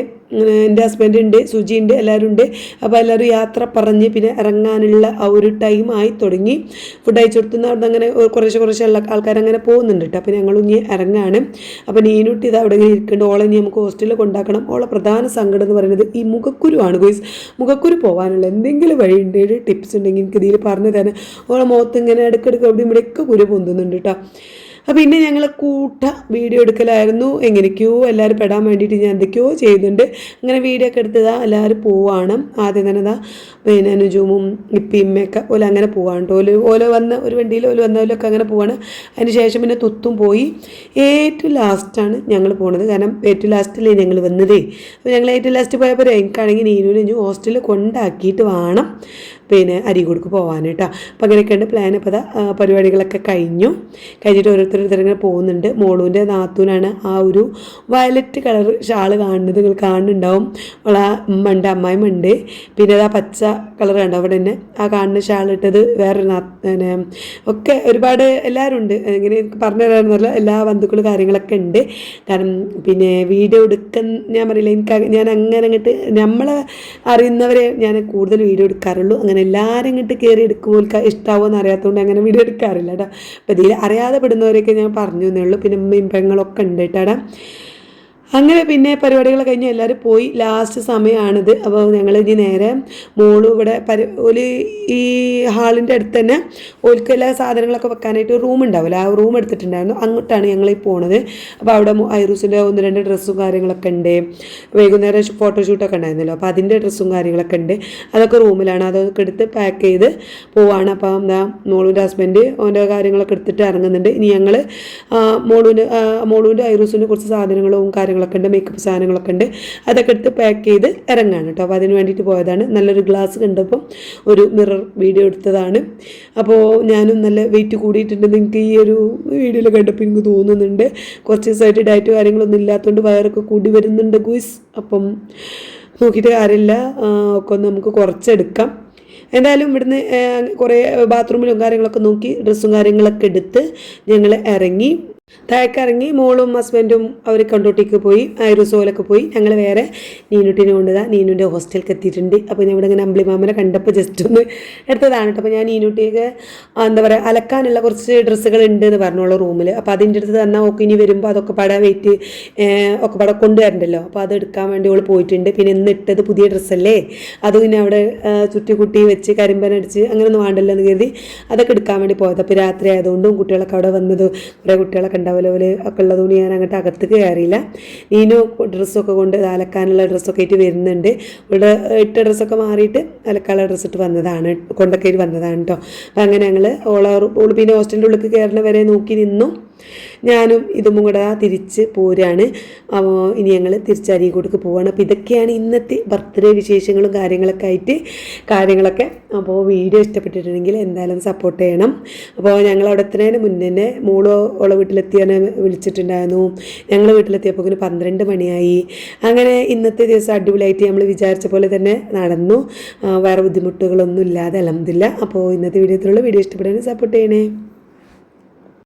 എൻ്റെ ഹസ്ബൻഡ് ഉണ്ട്, സുജി ഉണ്ട്, എല്ലാവരും ഉണ്ട്. അപ്പോൾ എല്ലാവരും യാത്ര പറഞ്ഞ് പിന്നെ ഇറങ്ങാനുള്ള ആ ഒരു ടൈം ആയി തുടങ്ങി. ഫുഡ് അയച്ചു കൊടുത്തുന്ന അവിടെ അങ്ങനെ കുറച്ച് ആൾക്കാരങ്ങനെ പോകുന്നുണ്ട് കേട്ടോ. അപ്പോൾ ഞങ്ങൾ ഇനി ഇറങ്ങാണ്. അപ്പോൾ നീനുട്ടി ഇത് അവിടെ ഇങ്ങനെ ഇരിക്കുന്നുണ്ട്. ഓളെ ഇനി നമുക്ക് ഹോസ്റ്റലിൽ കൊണ്ടാക്കണം. ഓളെ പ്രധാന സങ്കടം എന്ന് പറയുന്നത് ഈ മുഖക്കുരുവാണ് ഗോയ്സ്. മുഖക്കുരു പോകാനുള്ള എന്തെങ്കിലും വഴിയുണ്ട്, ഒരു ടിപ്സ് ഉണ്ടെങ്കിൽ എനിക്ക് ഇതിൽ പറഞ്ഞു തരാൻ. ഓളെ മുഖത്ത് ഇങ്ങനെ ഇടയ്ക്കിടയ്ക്ക് അവിടെ ഇവിടെയൊക്കെ കുരു പൊന്തുന്നുണ്ട് കേട്ടോ. പിന്നെ ഞങ്ങൾ വീഡിയോ എടുക്കലായിരുന്നു. എങ്ങനെയൊക്കെയോ എല്ലാവരും പെടാൻ വേണ്ടിയിട്ട് ഞാൻ എന്തൊക്കെയോ ചെയ്യുന്നുണ്ട്. അങ്ങനെ വീഡിയോ ഒക്കെ എടുത്തതാ എല്ലാവരും പോവാണ്. ആദ്യം തന്നെ പിന്നെ നുജുമും ഇപ്പിമ്മയൊക്കെ അങ്ങനെ പോവാണ് കേട്ടോ. ഓല വന്ന ഒരു വണ്ടിയിൽ വന്നവരൊക്കെ അങ്ങനെ പോവാണ്. അതിന് ശേഷം പിന്നെ തുത്തും പോയി. ഏറ്റവും ലാസ്റ്റാണ് ഞങ്ങൾ പോണത്. കാരണം ഏറ്റവും ലാസ്റ്റിലേ ഞങ്ങൾ വന്നതേ. അപ്പോൾ ഞങ്ങൾ ഏറ്റവും ലാസ്റ്റ് പോയപ്പോൾ എനിക്കാണെങ്കിൽ നീനുവിനെ ഹോസ്റ്റലിൽ കൊണ്ടാക്കിയിട്ട് വേണം പിന്നെ അരീക്കോടുക്ക് പോകാൻ കേട്ടോ. അപ്പോൾ അങ്ങനെയൊക്കെയുണ്ട് പ്ലാൻ. അപ്പോൾ പരിപാടികളൊക്കെ കഴിഞ്ഞിട്ട് ഓരോരുത്തരിങ്ങനെ പോകുന്നുണ്ട്. മോളൂൻ്റെ നാത്തൂനാണ് ആ ഒരു വയലറ്റ് കളർ ഷാൾ കാണുന്നത്. നിങ്ങൾ കാണുന്നുണ്ടാവും. അവളെ ഉമ്മണ്ട്, അമ്മായിമ്മണ്ട്. പിന്നെ ആ പച്ച കളർ കണ്ടോ അവിടെ തന്നെ ആ കാണുന്ന ഷാൾ ഇട്ടത് വേറൊരു ഒക്കെ ഒരുപാട് എല്ലാവരും ഉണ്ട്. ഇങ്ങനെ എനിക്ക് പറഞ്ഞു തരാമെന്നല്ല, എല്ലാ ബന്ധുക്കളും കാര്യങ്ങളൊക്കെ ഉണ്ട്. കാരണം പിന്നെ വീഡിയോ എടുക്കാൻ ഞാൻ പറയില്ല, ഞാൻ അങ്ങനെ അങ്ങോട്ട് നമ്മളെ അറിയുന്നവരെ ഞാൻ കൂടുതൽ വീഡിയോ എടുക്കാറുള്ളൂ. അങ്ങനെ എല്ലാവരും ഇങ്ങോട്ട് കയറി എടുക്കുമ്പോൾ ഇഷ്ടമാവുമോ എന്ന് അറിയാത്തതുകൊണ്ട് അങ്ങനെ വീഡിയോ എടുക്കാറില്ല കേട്ടോ. അപ്പോൾ ഇതിൽ അറിയാതെ പെടുന്നവരൊക്കെ ഞാൻ പറഞ്ഞു എന്നേ ഉള്ളൂ. പിന്നെ ഉമ്മയും പെങ്ങളൊക്കെ ഉണ്ട് കേട്ടോ. അങ്ങനെ പിന്നെ പരിപാടികൾ കഴിഞ്ഞ് എല്ലാവരും പോയി. ലാസ്റ്റ് സമയമാണിത്. അപ്പോൾ ഞങ്ങൾ ഇനി നേരെ മോളും ഇവിടെ ഈ ഹാളിൻ്റെ അടുത്ത് തന്നെ ഓൽക്ക് എല്ലാ സാധനങ്ങളൊക്കെ വെക്കാനായിട്ട് റൂം ഉണ്ടാവില്ല, ആ റൂം എടുത്തിട്ടുണ്ടായിരുന്നു. അങ്ങോട്ടാണ് ഞങ്ങൾ ഈ പോണത്. അപ്പോൾ അവിടെ ഐറൂസിൻ്റെ 1-2 ഡ്രസ്സും കാര്യങ്ങളൊക്കെ ഉണ്ട്. വൈകുന്നേരം ഫോട്ടോഷൂട്ടൊക്കെ ഉണ്ടായിരുന്നല്ലോ, അപ്പോൾ അതിൻ്റെ ഡ്രസ്സും കാര്യങ്ങളൊക്കെ ഉണ്ട്. അതൊക്കെ റൂമിലാണ്. അതൊക്കെ എടുത്ത് പാക്ക് ചെയ്ത് പോവാണ്. അപ്പോൾ എന്താ മോളുവിൻ്റെ ഹസ്ബൻഡ് ഓൻ്റെ കാര്യങ്ങളൊക്കെ എടുത്തിട്ട് ഇറങ്ങുന്നുണ്ട്. ഇനി ഞങ്ങൾ മോളുവിൻ്റെ ഐറൂസിൻ്റെ കുറച്ച് സാധനങ്ങളും കാര്യങ്ങളൊക്കെ ഉണ്ട്, മേക്കപ്പ് സാധനങ്ങളൊക്കെ ഉണ്ട്. അതൊക്കെ എടുത്ത് പാക്ക് ചെയ്ത് ഇറങ്ങാണ് കേട്ടോ. അപ്പോൾ അതിന് വേണ്ടിയിട്ട് പോയതാണ്. നല്ലൊരു ഗ്ലാസ് കണ്ടപ്പം ഒരു മിറർ വീഡിയോ എടുത്തതാണ്. അപ്പോൾ ഞാനും നല്ല വെയിറ്റ് കൂടിയിട്ടുണ്ടെന്ന് എനിക്ക് ഈ ഒരു വീഡിയോയിൽ കണ്ടപ്പോൾ എനിക്ക് തോന്നുന്നുണ്ട്. കുറച്ച് ദിവസമായിട്ട് ഡയറ്റ് കാര്യങ്ങളൊന്നും ഇല്ലാത്തതുകൊണ്ട് വയറൊക്കെ കൂടി വരുന്നുണ്ട് ഗൂസ്. അപ്പം നോക്കിയിട്ട് കാര്യമില്ല, ഒക്കെ ഒന്ന് നമുക്ക് കുറച്ചെടുക്കാം. എന്തായാലും ഇവിടുന്ന് കുറേ ബാത്റൂമിലും കാര്യങ്ങളൊക്കെ നോക്കി ഡ്രസ്സും കാര്യങ്ങളൊക്കെ എടുത്ത് ഞങ്ങൾ ഇറങ്ങി. താഴേക്കിറങ്ങി മോളും ഹസ്ബൻഡും അവർ കൊണ്ടോട്ടിക്ക് പോയി, ഐറൂസോലൊക്കെ പോയി. ഞങ്ങൾ വേറെ നീനുട്ടിനെ കൊണ്ടുപോകാൻ നീനുൻ്റെ ഹോസ്റ്റലിലേക്ക് എത്തിയിട്ടുണ്ട്. അപ്പോൾ ഞാൻ ഇവിടെ ഇങ്ങനെ അമ്പിളിമാമനെ കണ്ടപ്പോൾ ജസ്റ്റ് ഒന്ന് എടുത്തതാണ് കേട്ടോ. അപ്പോൾ ഞാൻ നീനുട്ടിക്ക് എന്താ പറയുക അലക്കാനുള്ള കുറച്ച് ഡ്രസ്സുകൾ ഉണ്ട് എന്ന് പറഞ്ഞോളൂ റൂമിൽ. അപ്പോൾ അതിൻ്റെ അടുത്ത് തന്നാൽ ഓക്കെ ഇനി വരുമ്പോൾ അതൊക്കെ പടം വെയിറ്റ് ഒക്കെ പടം കൊണ്ടുവരണ്ടല്ലോ. അപ്പോൾ അത് എടുക്കാൻ വേണ്ടി അവൾ പോയിട്ടുണ്ട്. പിന്നെ ഇന്ന് ഇട്ടത് പുതിയ ഡ്രസ്സല്ലേ, അത് പിന്നെ അവിടെ ചുറ്റി വെച്ച് കരിമ്പനടിച്ച് അങ്ങനെയൊന്നും വേണ്ടല്ലോ എന്ന് കരുതി അതൊക്കെ എടുക്കാൻ വേണ്ടി പോയത്. അപ്പോൾ രാത്രി ആയതുകൊണ്ടും കുട്ടികളൊക്കെ അവിടെ വന്നത് കുറേ കുട്ടികളൊക്കെ ഉണ്ടാവില്ല പോലെ ഒക്കെ ഉള്ളതുകൊണ്ട് ഞാൻ അങ്ങോട്ട് അകത്ത് കയറിയില്ല. നീനു ഡ്രസ്സൊക്കെ കൊണ്ട് അലക്കാനുള്ള ഡ്രസ്സൊക്കെ ആയിട്ട് വരുന്നുണ്ട്. ഇവിടെ ഇട്ട ഡ്രസ്സൊക്കെ മാറിയിട്ട് അലക്കാനുള്ള ഡ്രസ്സ് ഇട്ട് വന്നതാണ്, കൊണ്ടൊക്കെ വന്നതാണ് കേട്ടോ. അപ്പം അങ്ങനെ ഞങ്ങൾ ഓള് പിന്നെ ഹോസ്റ്റലിൻ്റെ ഉള്ളിൽ കയറുന്ന വരെ നോക്കി നിന്നു. ഞാനും ഇതും കൂടെ തിരിച്ച് പോരാണ്. ഇനി ഞങ്ങൾ തിരിച്ച് അരീക്കോട്ടേക്ക് പോവുകയാണ്. അപ്പോൾ ഇതൊക്കെയാണ് ഇന്നത്തെ ബർത്ത്ഡേ വിശേഷങ്ങളും കാര്യങ്ങളൊക്കെ. അപ്പോൾ വീഡിയോ ഇഷ്ടപ്പെട്ടിട്ടുണ്ടെങ്കിൽ എന്തായാലും സപ്പോർട്ട് ചെയ്യണം. അപ്പോൾ ഞങ്ങൾ അവിടെ എത്തുന്നതിന് മുന്നേ തന്നെ മോള് ഓളെ വീട്ടിലെത്തിയാൽ വിളിച്ചിട്ടുണ്ടായിരുന്നു. ഞങ്ങൾ വീട്ടിലെത്തിയപ്പോൾ 12 മണിയായി. അങ്ങനെ ഇന്നത്തെ ദിവസം അടിപൊളിയായിട്ട് നമ്മൾ വിചാരിച്ച പോലെ തന്നെ നടന്നു. വേറെ ബുദ്ധിമുട്ടുകളൊന്നും ഇല്ലാതെ അൽഹംദുലില്ലാ. അപ്പോൾ ഇന്നത്തെ വീഡിയോ ഇഷ്ടപ്പെടുകയാണെങ്കിൽ സപ്പോർട്ട് ചെയ്യണേ.